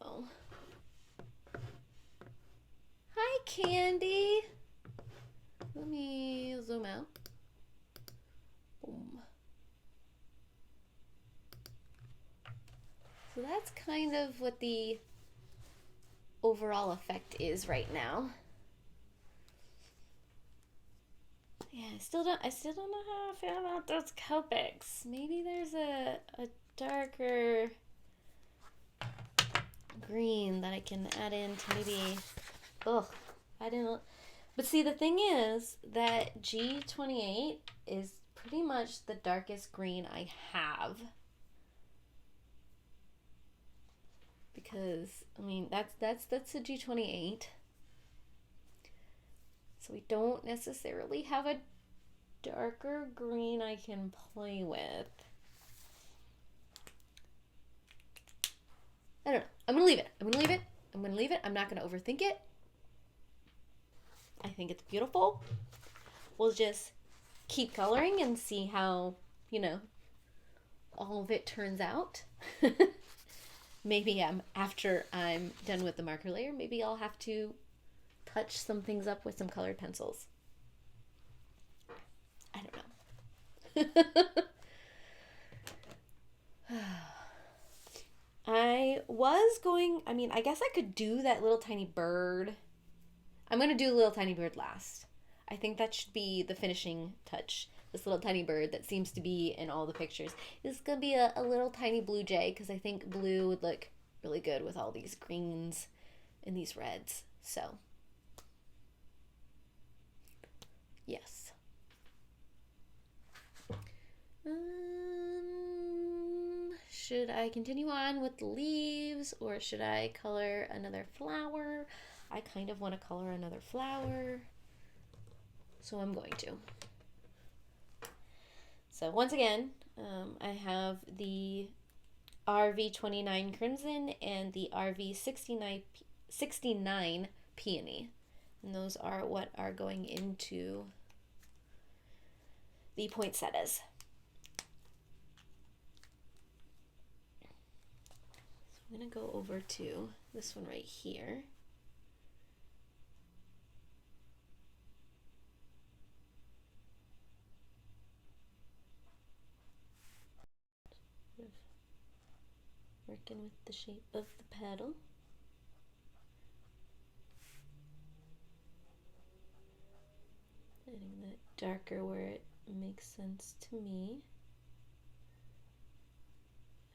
Go. Hi, Candy. Let me zoom out. Boom. So that's kind of what the overall effect is right now. Yeah, I still don't know how I feel about those Copics. Maybe there's a darker green that I can add in to maybe, ugh, I didn't, but see, the thing is that G28 is pretty much the darkest green I have. Because, I mean, that's a G28. So we don't necessarily have a darker green I can play with. I don't know. I'm gonna leave it. I'm gonna leave it. I'm gonna leave it. I'm not gonna overthink it. I think it's beautiful. We'll just keep coloring and see how, all of it turns out. Maybe after I'm done with the marker layer, maybe I'll have to touch some things up with some colored pencils. I don't know. I guess I could do that little tiny bird. I'm going to do the little tiny bird last. I think that should be the finishing touch. This little tiny bird that seems to be in all the pictures. This is going to be a little tiny blue jay because I think blue would look really good with all these greens and these reds. So, yes. Should I continue on with the leaves or should I color another flower? I kind of want to color another flower, so I'm going to. So once again, I have the RV29 Crimson and the RV69 Peony. And those are what are going into the poinsettias. So I'm going to go over to this one right here. Working with the shape of the petal. Adding that darker where it makes sense to me.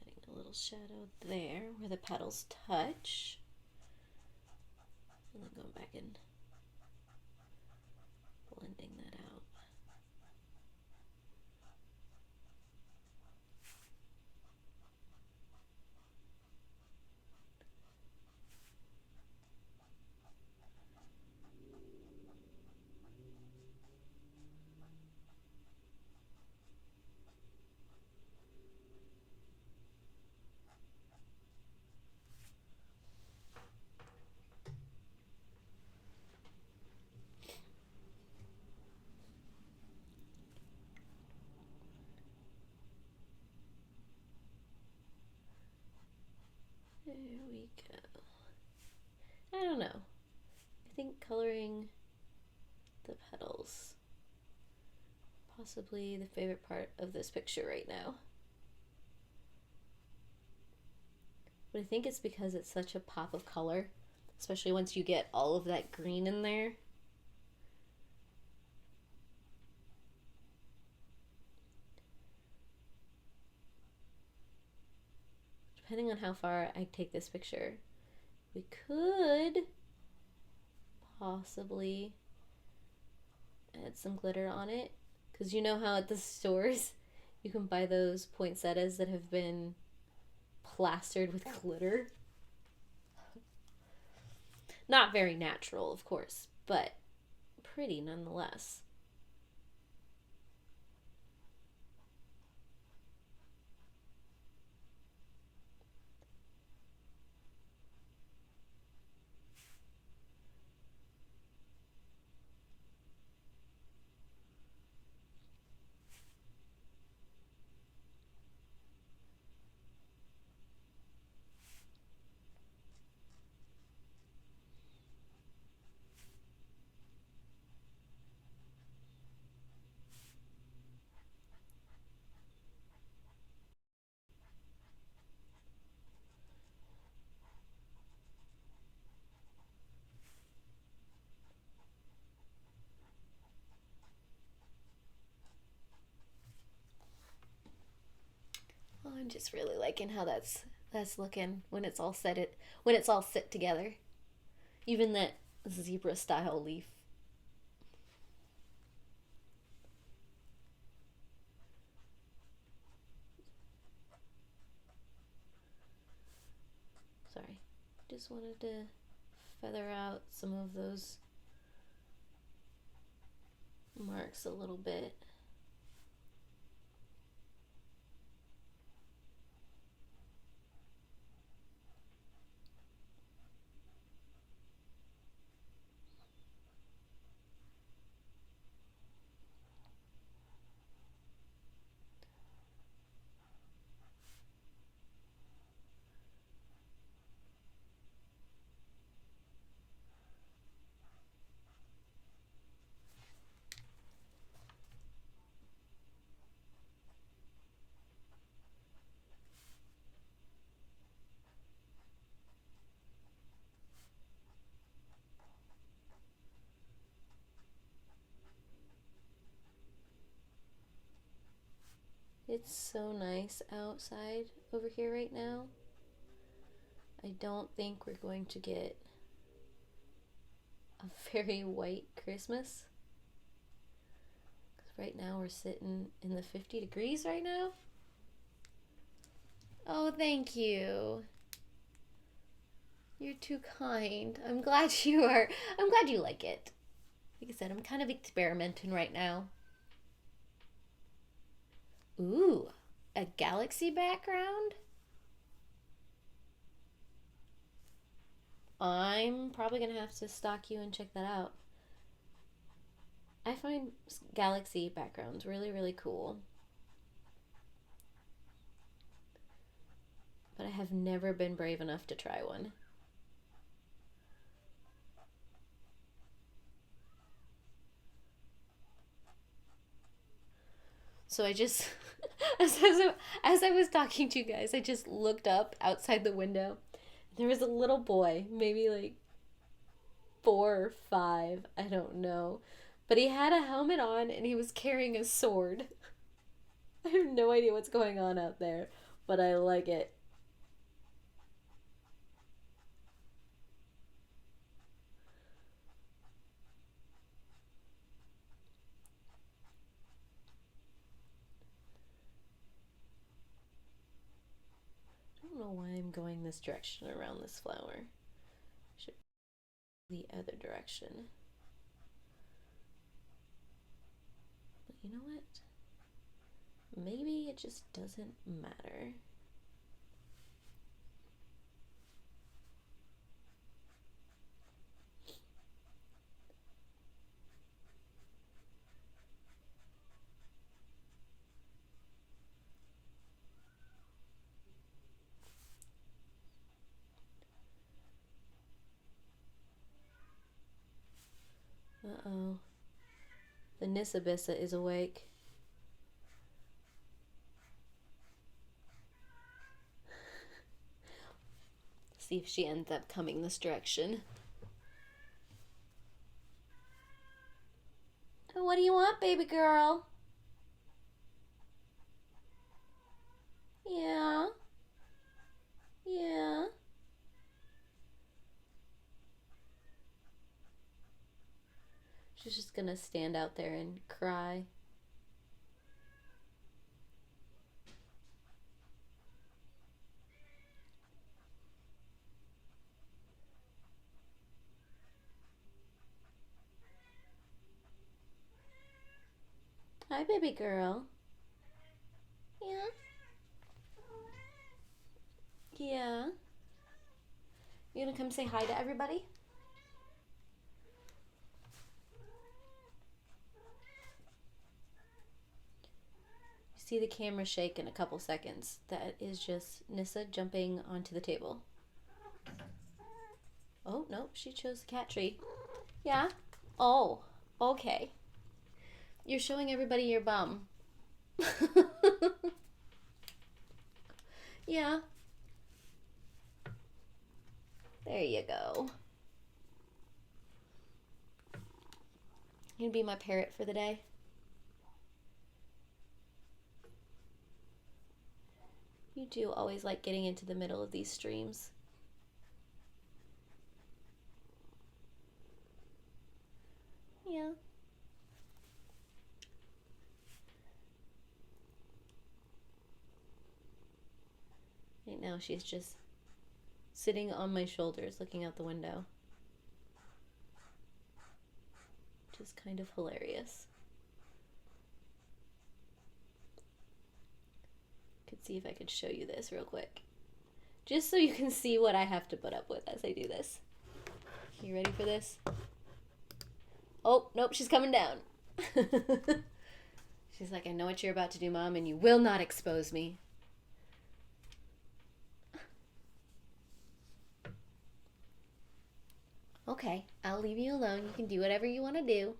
Adding a little shadow there where the petals touch. And then going back and blending that out. There we go. I don't know. I think coloring the petals possibly the favorite part of this picture right now. But I think it's because it's such a pop of color, especially once you get all of that green in there. Depending on how far I take this picture, we could possibly add some glitter on it. Because you know how at the stores you can buy those poinsettias that have been plastered with glitter? Not very natural, of course, but pretty nonetheless. Oh, I'm just really liking how that's looking when it's all when it's all sit together. Even that zebra style leaf. Sorry. Just wanted to feather out some of those marks a little bit. It's so nice outside over here right now. I don't think we're going to get a very white Christmas. Because right now we're sitting in the 50 degrees right now. Oh, thank you. You're too kind. I'm glad you are. I'm glad you like it. Like I said, I'm kind of experimenting right now. Ooh, a galaxy background? I'm probably gonna have to stalk you and check that out. I find galaxy backgrounds really, really cool. But I have never been brave enough to try one. So I just, as I was talking to you guys, I just looked up outside the window. There was a little boy, maybe like 4 or 5, I don't know. But he had a helmet on and he was carrying a sword. I have no idea what's going on out there, but I like it. I don't know why I'm going this direction around this flower. Should the other direction. But you know what? Maybe it just doesn't matter. Uh-oh. The Nisabissa is awake. See if she ends up coming this direction. Oh, what do you want, baby girl? Yeah. Yeah. She's just gonna stand out there and cry. Hi, baby girl. Yeah. Yeah. You gonna come say hi to everybody? You see the camera shake in a couple seconds. That is just Nissa jumping onto the table. Oh, no, she chose the cat tree. Yeah? Oh, okay. You're showing everybody your bum. Yeah. There you go. You gonna be my parrot for the day? You do always like getting into the middle of these streams. Yeah. Right now she's just sitting on my shoulders looking out the window. Which is kind of hilarious. Could see if I could show you this real quick. Just so you can see what I have to put up with as I do this. You ready for this? Oh, nope, she's coming down. She's like, I know what you're about to do, Mom, and you will not expose me. Okay, I'll leave you alone. You can do whatever you want to do.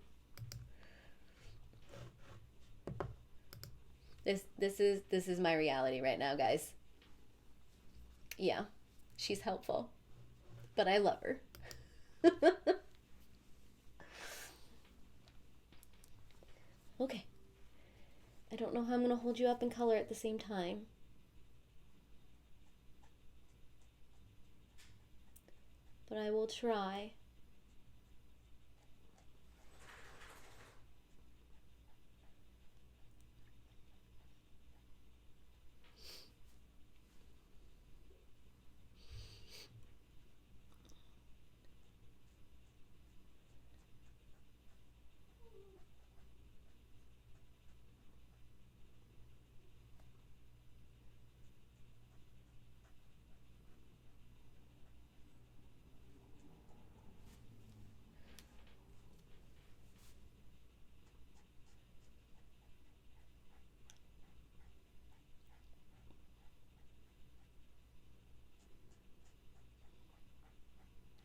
This is my reality right now, guys. Yeah, she's helpful, but I love her. Okay. I don't know how I'm going to hold you up and color at the same time. But I will try.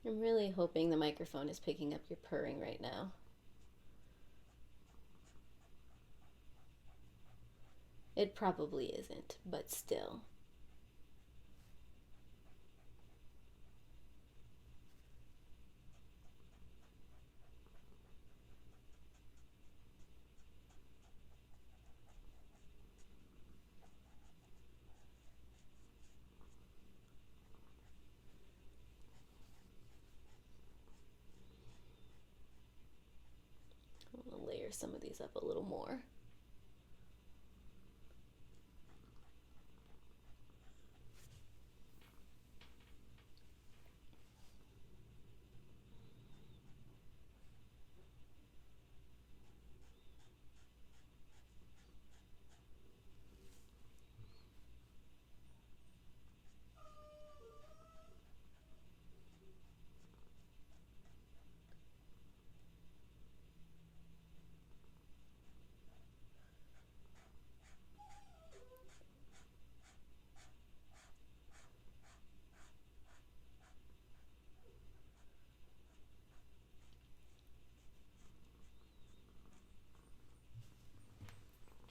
I'm really hoping the microphone is picking up your purring right now. It probably isn't, but still. I'm gonna layer some of these up a little more.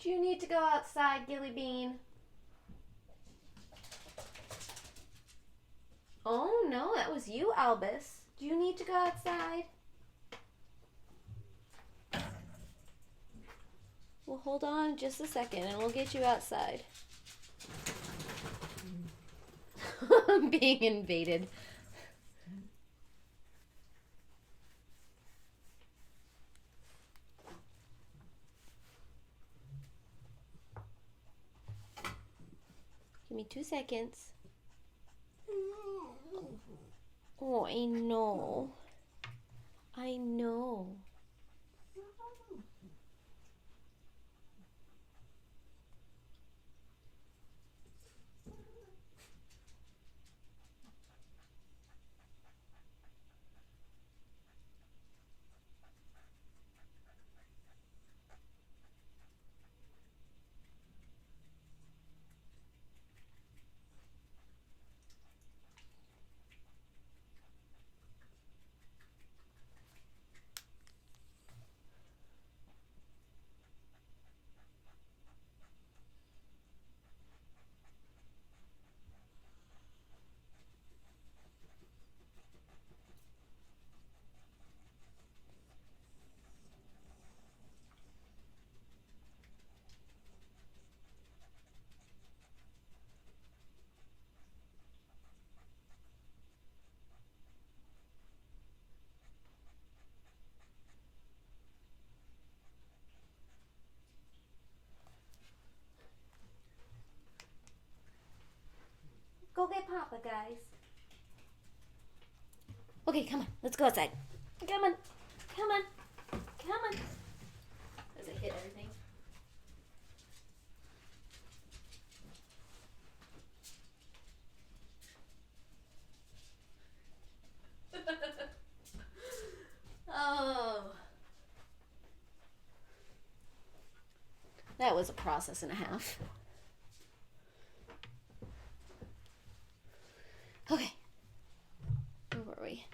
Do you need to go outside, Gilly Bean? Oh no, that was you, Albus. Do you need to go outside? Well, hold on just a second and we'll get you outside. I'm being invaded. Give me 2 seconds. Oh, I know. I know. Papa, guys. Okay, come on. Let's go outside. Come on. Come on. Come on. Does it hit everything? Oh. That was a process and a half. Okay. Where were we?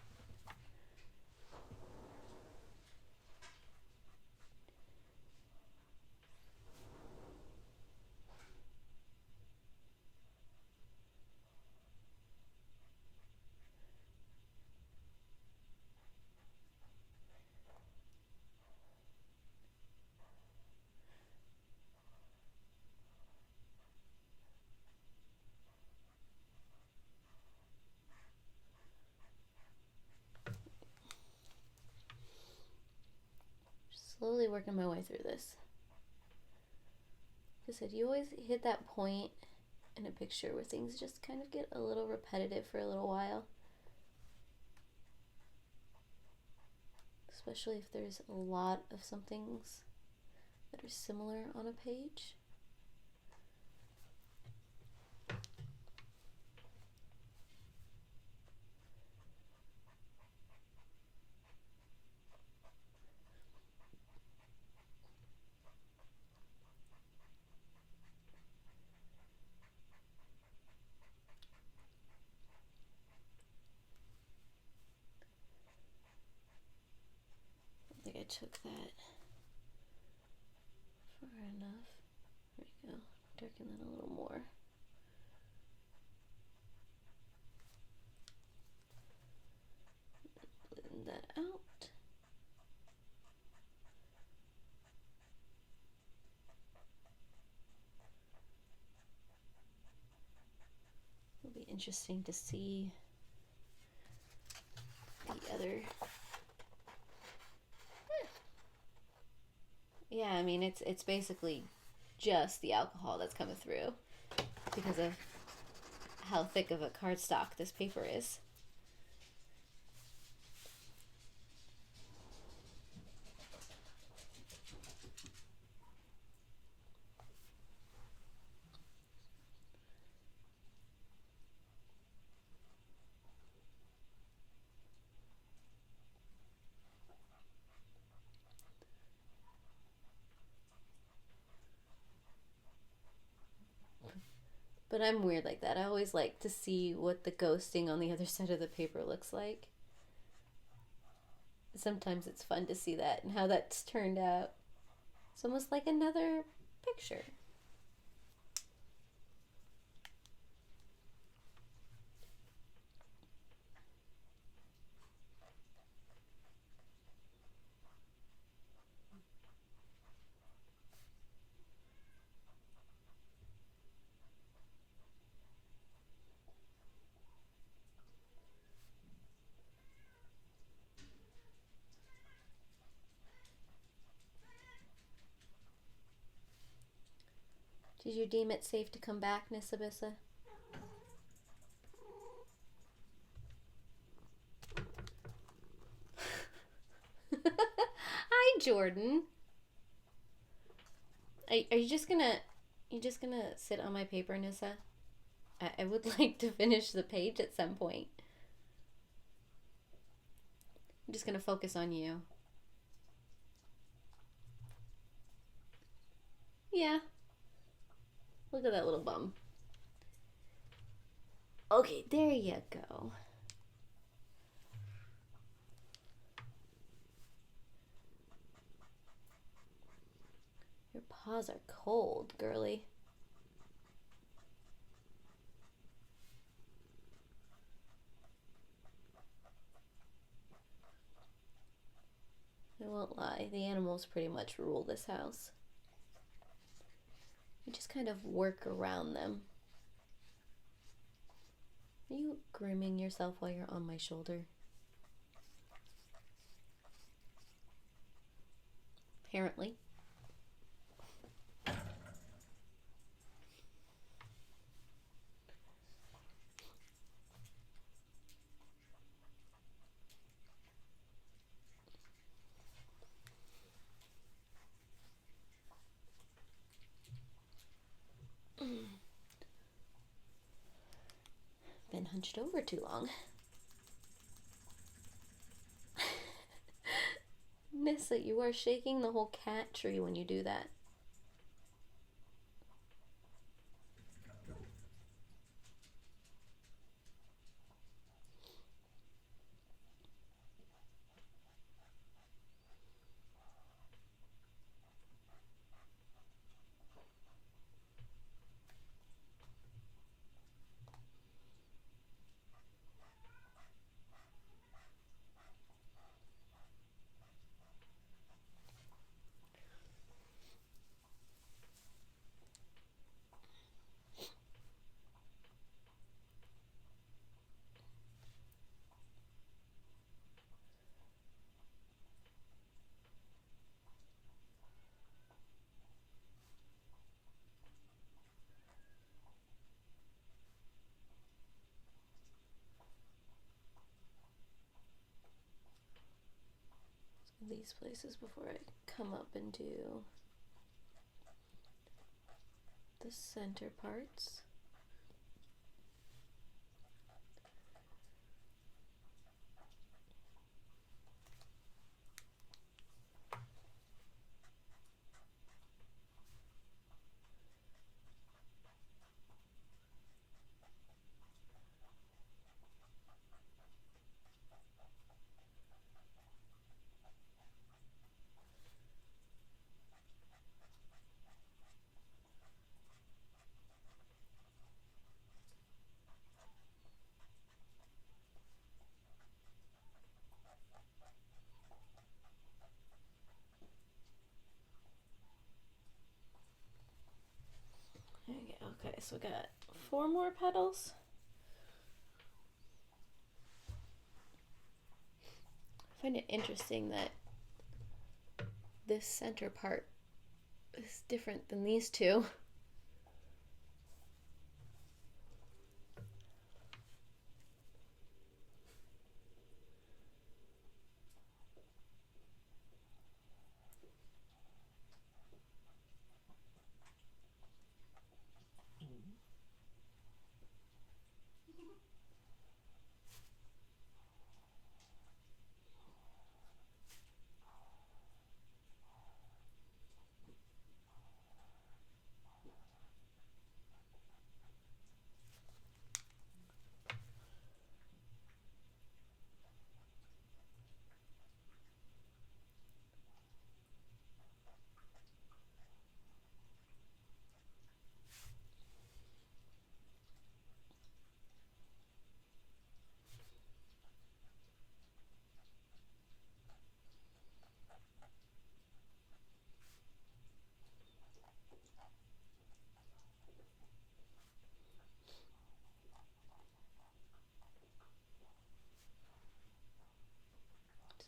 Slowly working my way through this. Like I said, you always hit that point in a picture where things just kind of get a little repetitive for a little while. Especially if there's a lot of some things that are similar on a page. I think I took that far enough. There we go. Darken that a little more. Blend that out. It'll be interesting to see the other. Yeah, I mean it's basically just the alcohol that's coming through because of how thick of a cardstock this paper is. But I'm weird like that. I always like to see what the ghosting on the other side of the paper looks like. Sometimes it's fun to see that and how that's turned out. It's almost like another picture. Did you deem it safe to come back, Nisabissa? Hi, Jordan. Are you just gonna sit on my paper, Nissa? I would like to finish the page at some point. I'm just gonna focus on you. Yeah. Look at that little bum. Okay, there you go. Your paws are cold, girly. I won't lie, the animals pretty much rule this house. You just kind of work around them. Are you grooming yourself while you're on my shoulder? Apparently. been hunched over too long. Nissa, you are shaking the whole cat tree when you do that. These places before I come up and do the center parts. Okay, so we got 4 more petals. I find it interesting that this center part is different than these two.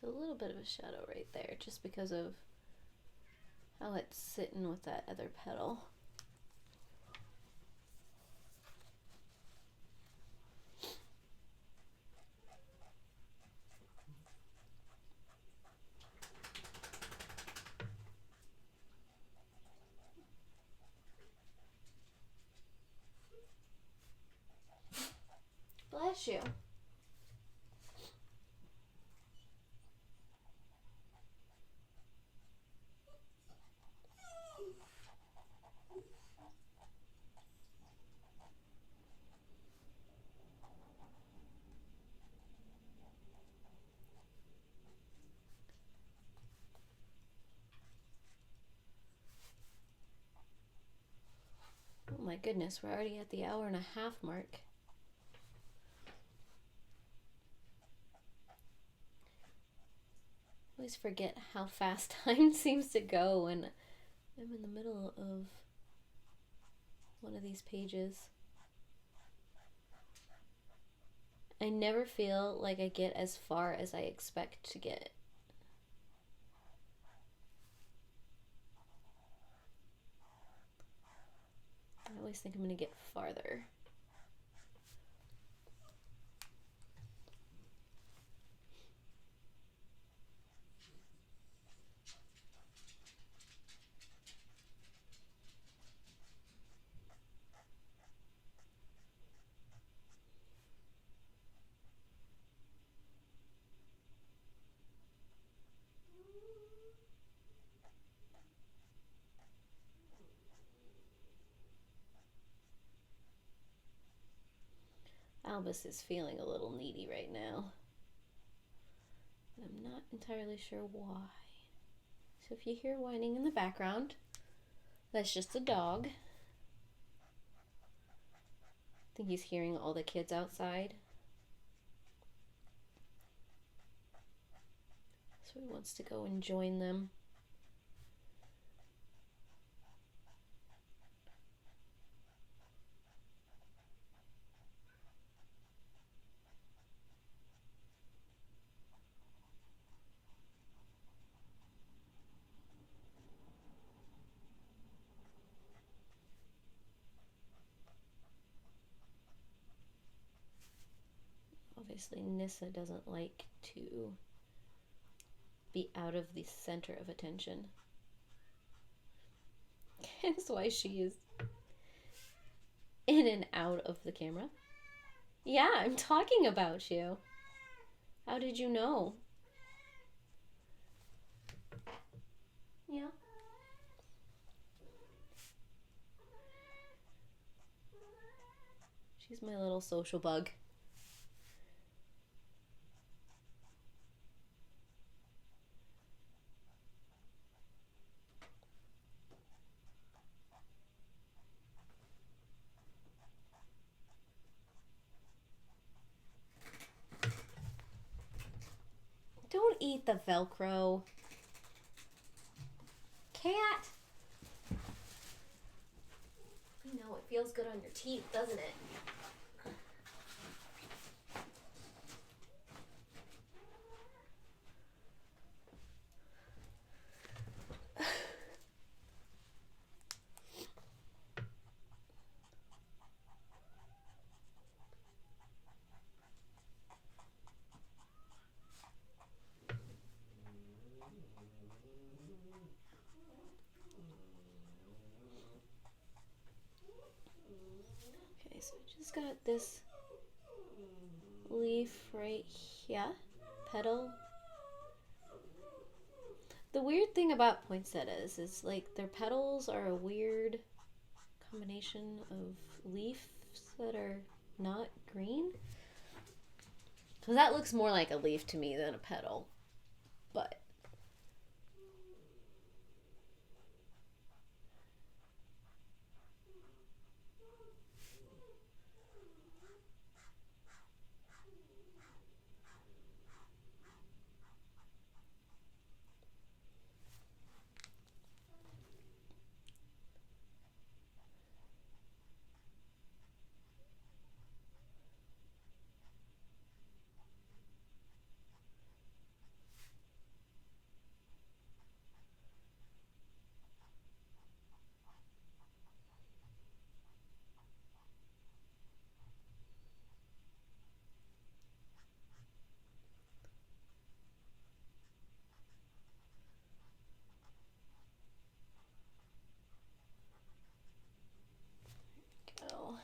A little bit of a shadow right there just because of how it's sitting with that other petal. Bless you. Oh my goodness, we're already at the 1.5 hour mark. I always forget how fast time seems to go when I'm in the middle of one of these pages. I never feel like I get as far as I expect to get. I always think I'm going to get farther. Albus is feeling a little needy right now. I'm not entirely sure why. So if you hear whining in the background, that's just a dog. I think he's hearing all the kids outside. So he wants to go and join them. Obviously, Nissa doesn't like to be out of the center of attention. That's why she is in and out of the camera. Yeah, I'm talking about you. How did you know? Yeah. She's my little social bug. Don't eat the Velcro. Cat! I know, it feels good on your teeth, doesn't it? Okay, so I just got this leaf right here. Petal. The weird thing about poinsettias is like their petals are a weird combination of leaves that are not green. So that looks more like a leaf to me than a petal. But go.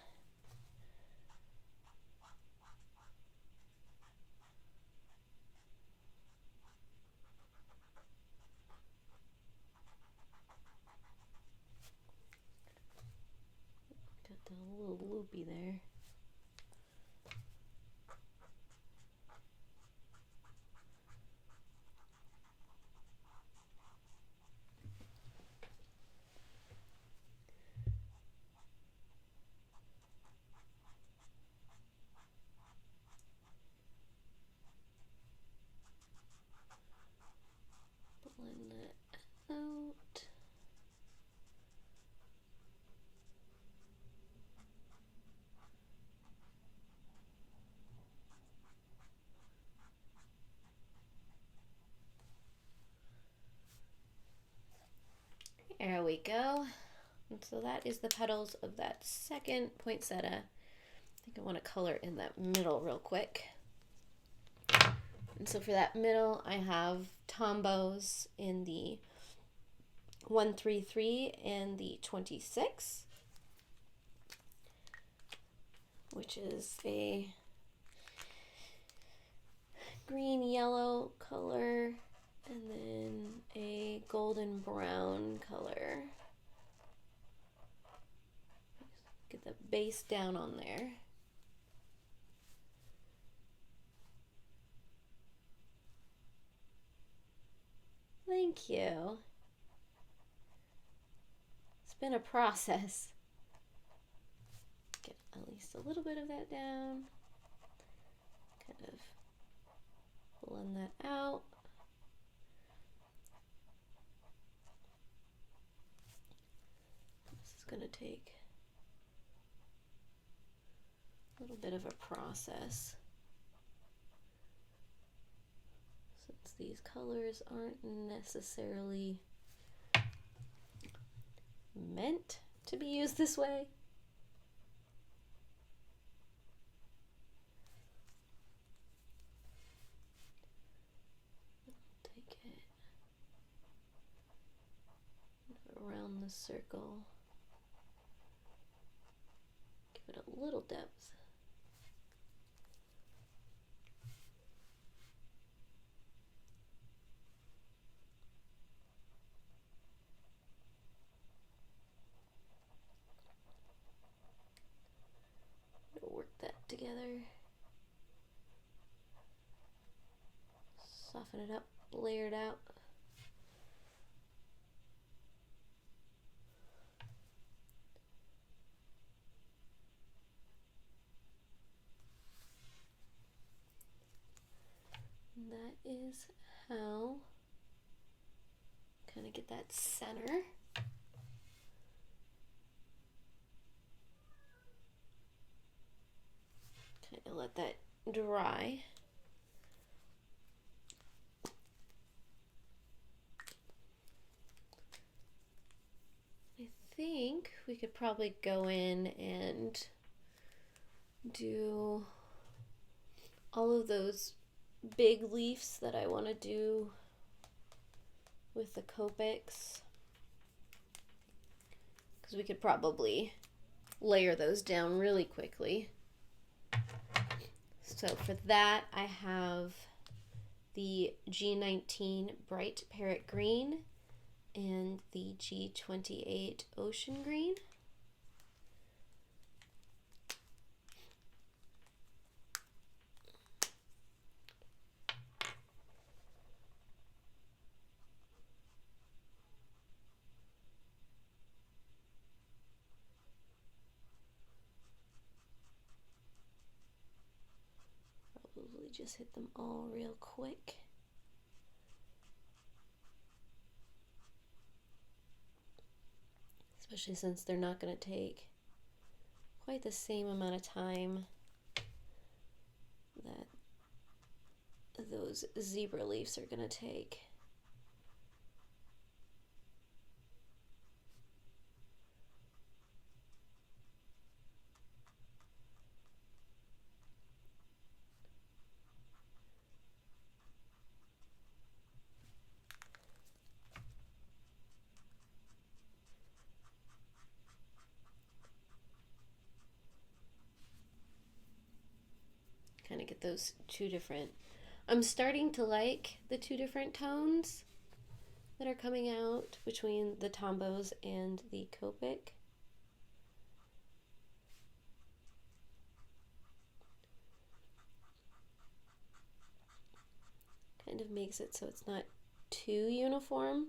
Got the little loopy there. Blend that out. There we go. And so that is the petals of that second poinsettia. I think I want to color in that middle real quick. And so for that middle, I have tombos in the 133 and the 26, which is a green yellow color and then a golden brown color. Get the base down on there. Thank you. It's been a process. Get at least a little bit of that down. Kind of blend that out. This is going to take a little bit of a process, since these colors aren't necessarily meant to be used this way. Take it around the circle, give it a little depth. Work that together, soften it up, layer it out. And that is how kind of get that center. Kind of let that dry. I think we could probably go in and do all of those big leaves that I want to do with the Copics, because we could probably layer those down really quickly. So for that, I have the G19 Bright Parrot Green and the G28 Ocean Green. Probably just hit them all real quick. Especially since they're not going to take quite the same amount of time that those zebra leaves are going to take. Kind of get those two different. I'm starting to like the two different tones that are coming out between the Tombos and the Copic. Kind of makes it so it's not too uniform.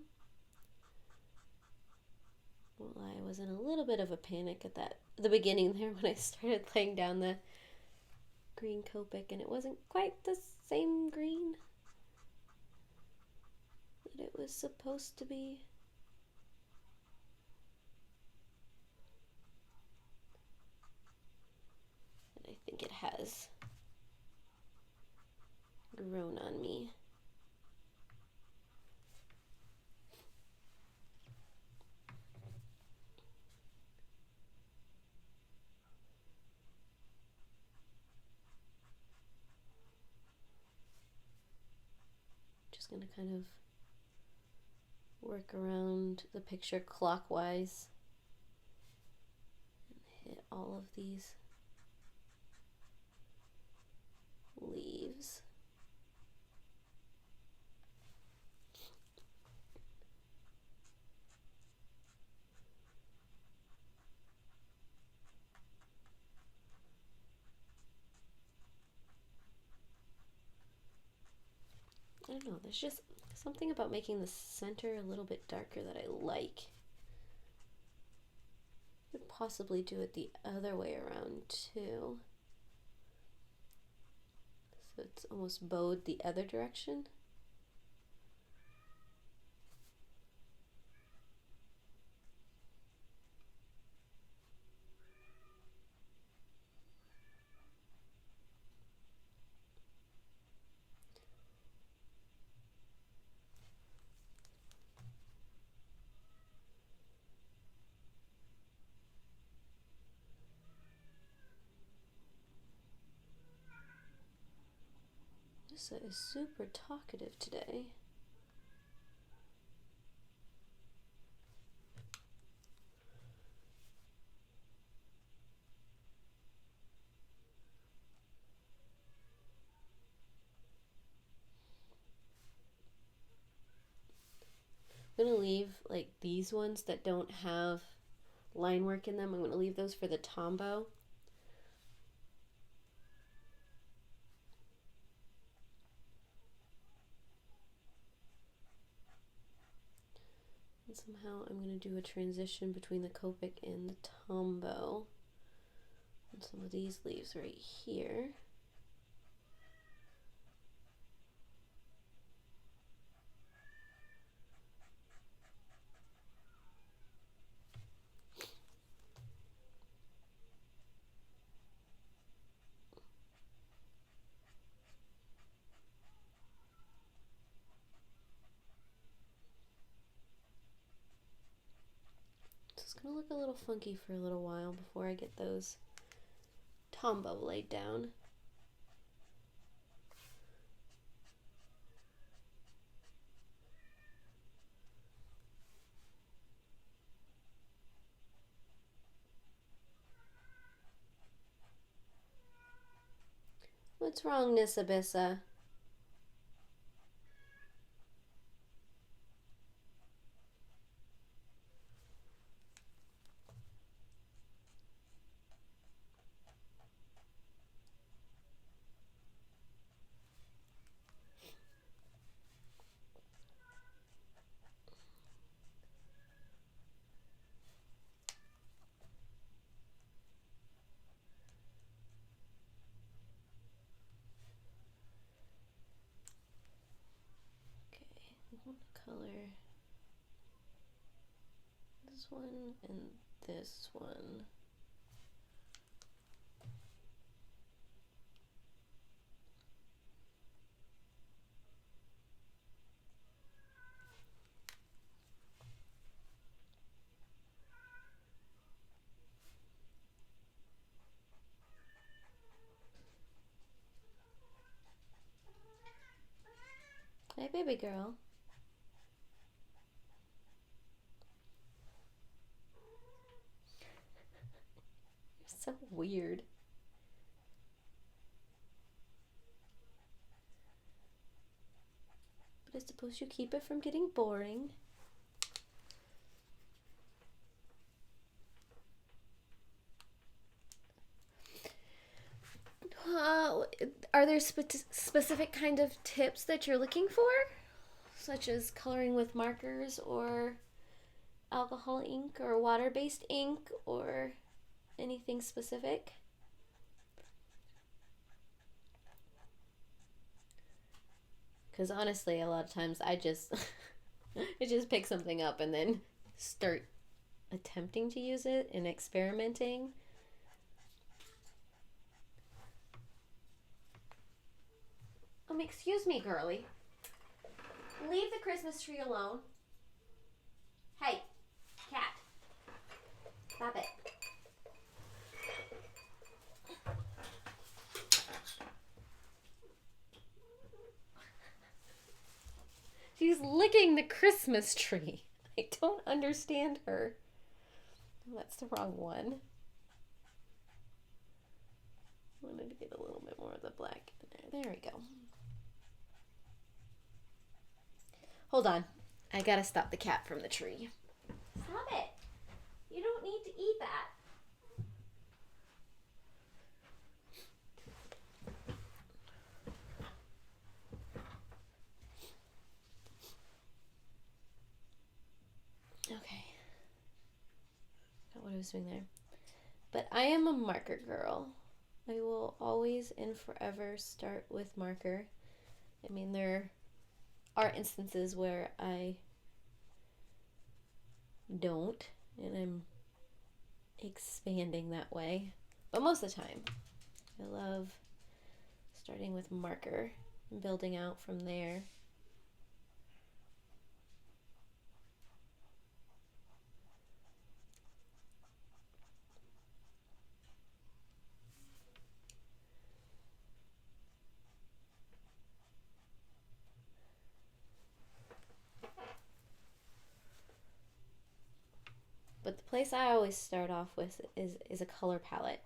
Well, I was in a little bit of a panic at the beginning there when I started laying down the green Copic, and it wasn't quite the same green that it was supposed to be. And I think it has grown on me. Just going to kind of work around the picture clockwise and hit all of these leaves. don't know, there's just something about making the center a little bit darker that I like. Could possibly do it the other way around too. So it's almost bowed the other direction. This is super talkative today. I'm going to leave like these ones that don't have line work in them. I'm going to leave those for the tombow. And somehow I'm going to do a transition between the Copic and the tombow. And some of these leaves right here. It's going to look a little funky for a little while before I get those tombow laid down. What's wrong, Nisabissa? Color this one and this one. Hey, baby girl. So weird. But I suppose you keep it from getting boring. Are there specific kind of tips that you're looking for? Such as coloring with markers or alcohol ink or water-based ink or anything specific? Because honestly, a lot of times I just I just pick something up and then start attempting to use it and experimenting. Excuse me, girly. Leave the Christmas tree alone. Hey, cat. Stop it. She's licking the Christmas tree. I don't understand her. Oh, that's the wrong one. I wanted to get a little bit more of the black in there. There we go. Hold on. I gotta stop the cat from the tree. Stop it. You don't need to eat that. swing there. But I am a marker girl. I will always and forever start with marker. I mean, there are instances where I don't, and I'm expanding that way. But most of the time, I love starting with marker and building out from there. But the place I always start off with is a color palette.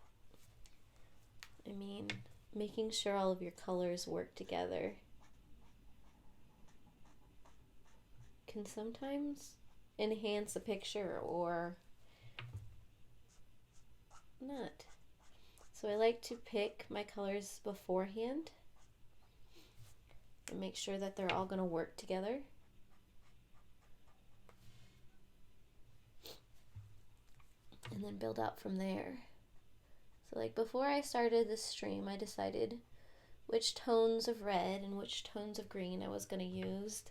I mean, making sure all of your colors work together can sometimes enhance a picture or not. So I like to pick my colors beforehand and make sure that they're all going to work together. And then build out from there. So like before I started this stream, I decided which tones of red and which tones of green I was going to use.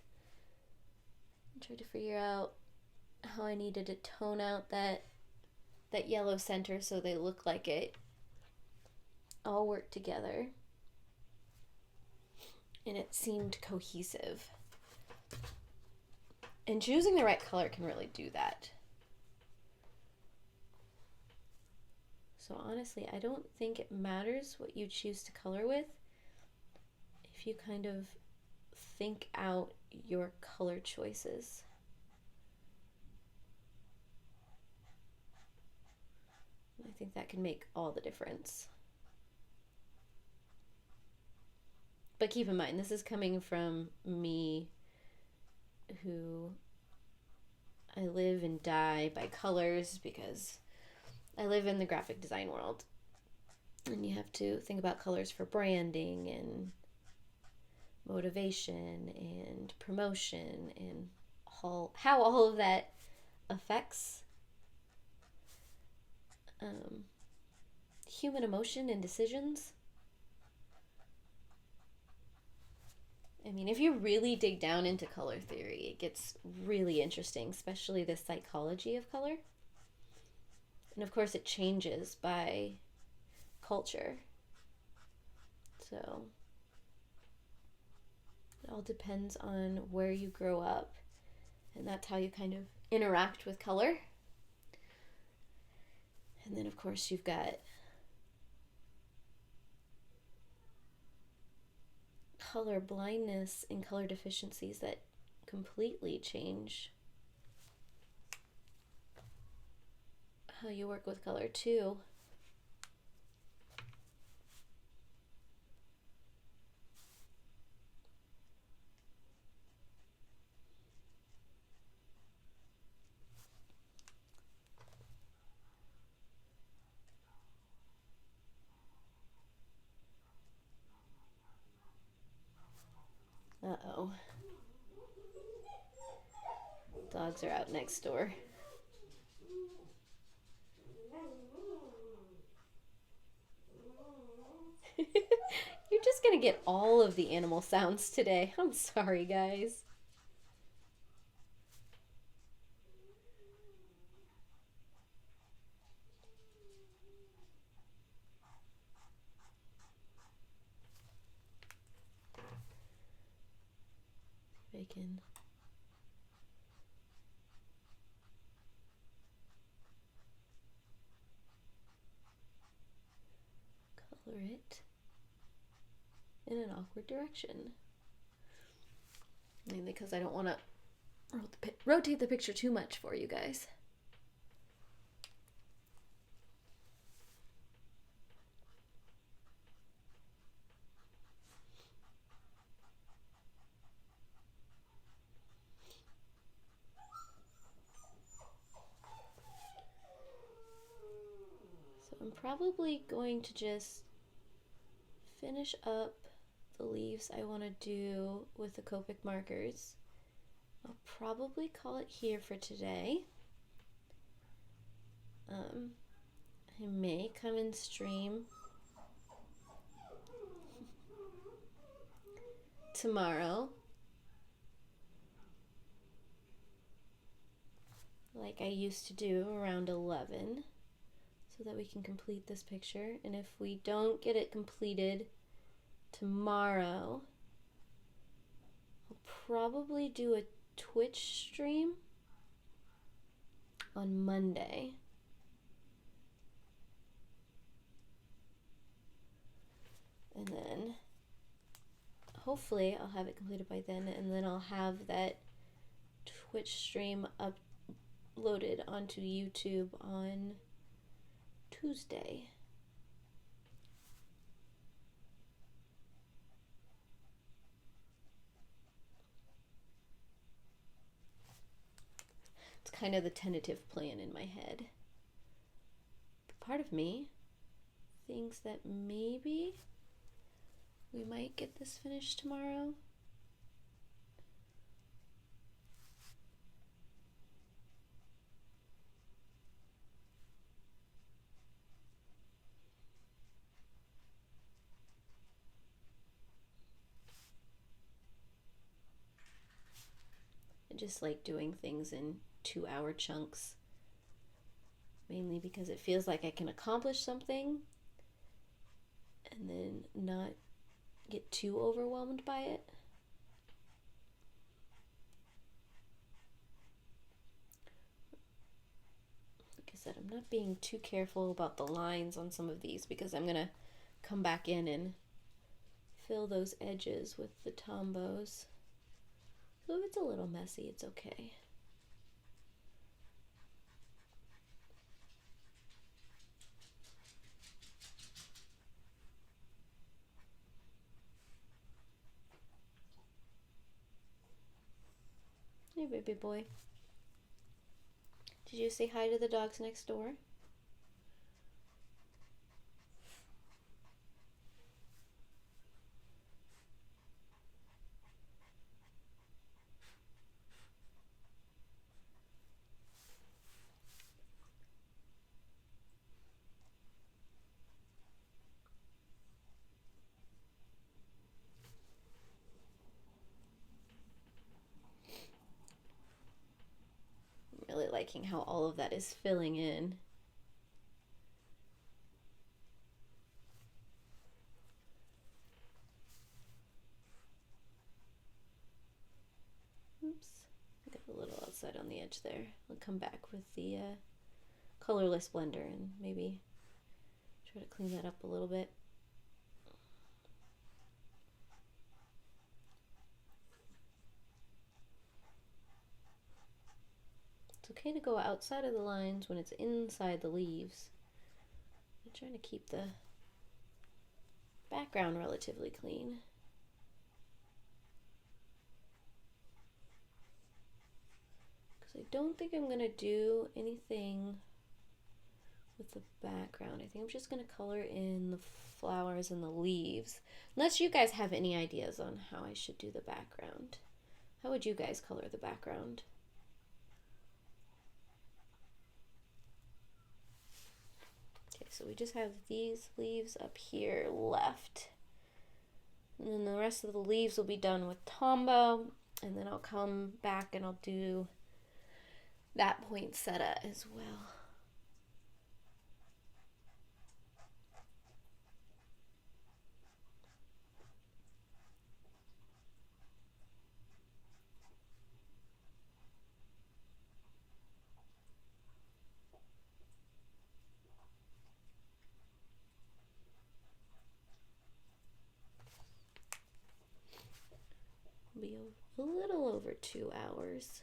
I tried to figure out how I needed to tone out that yellow center so they look like it all work together. And it seemed cohesive. And choosing the right color can really do that. So honestly, I don't think it matters what you choose to color with if you kind of think out your color choices. I think that can make all the difference. But keep in mind, this is coming from me who I live and die by colors because I live in the graphic design world. And you have to think about colors for branding and motivation and promotion and how all of that affects human emotion and decisions. I mean, if you really dig down into color theory, it gets really interesting, especially the psychology of color. And of course, it changes by culture. So it all depends on where you grow up. And that's how you kind of interact with color. And then, of course, you've got color blindness and color deficiencies that completely change how you work with color too. Uh-oh. Dogs are out next door. You're just gonna get all of the animal sounds today. I'm sorry, guys. I can color it in an awkward direction. Mainly because I don't want to rotate the picture too much for you guys. So I'm probably going to just finish up the leaves I want to do with the Copic markers. I'll probably call it here for today. I may come and stream tomorrow, like I used to do, around 11, so that we can complete this picture. And if we don't get it completed tomorrow, I'll probably do a Twitch stream on Monday. And then hopefully I'll have it completed by then, and then I'll have that Twitch stream uploaded onto YouTube on Tuesday. It's kind of the tentative plan in my head. But part of me thinks that maybe we might get this finished tomorrow. I just like doing things in 2-hour chunks, mainly because it feels like I can accomplish something and then not get too overwhelmed by it. Like I said, I'm not being too careful about the lines on some of these because I'm gonna come back in and fill those edges with the tombos. So if it's a little messy, it's okay. Hey, baby boy. Did you say hi to the dogs next door? I'm really liking how all of that is filling in. Oops, I got a little outside on the edge there. I'll come back with the colorless blender and maybe try to clean that up a little bit. It's okay to go outside of the lines when it's inside the leaves. I'm trying to keep the background relatively clean. Because I don't think I'm going to do anything with the background. I think I'm just going to color in the flowers and the leaves. Unless you guys have any ideas on how I should do the background. How would you guys color the background? Okay, so we just have these leaves up here left. And then the rest of the leaves will be done with Tombow. And then I'll come back and I'll do that poinsettia as well. Be a little over 2 hours.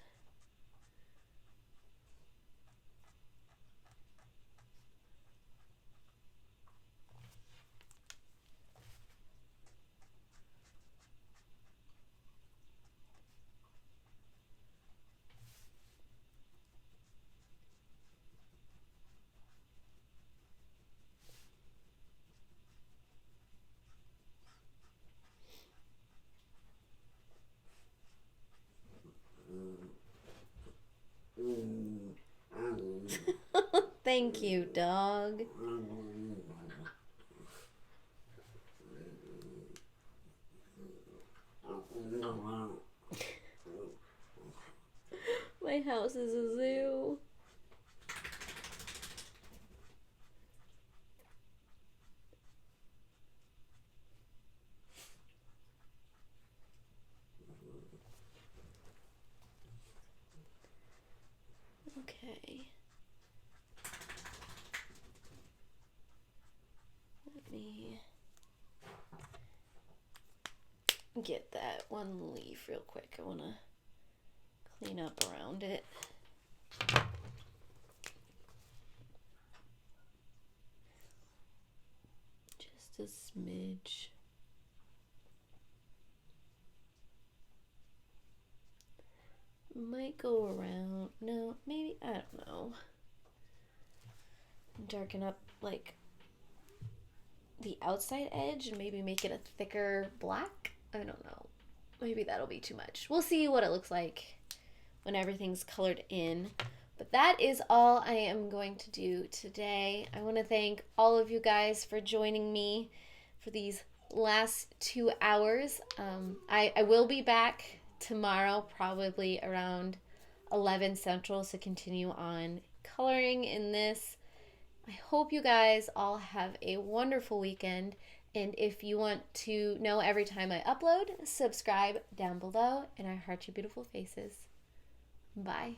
Thank you, dog. My house is a zoo. Okay. Let me get that one leaf real quick. I want to clean up around it. Just a smidge. Might go around. No, maybe. I don't know. Darken up like the outside edge and maybe make it a thicker black. I don't know. Maybe that'll be too much. We'll see what it looks like when everything's colored in. But that is all I am going to do today. I want to thank all of you guys for joining me for these last 2 hours. I will be back tomorrow, probably around 11 Central, to continue on coloring in this. I hope you guys all have a wonderful weekend. And if you want to know every time I upload, subscribe down below. And I heart your beautiful faces. Bye.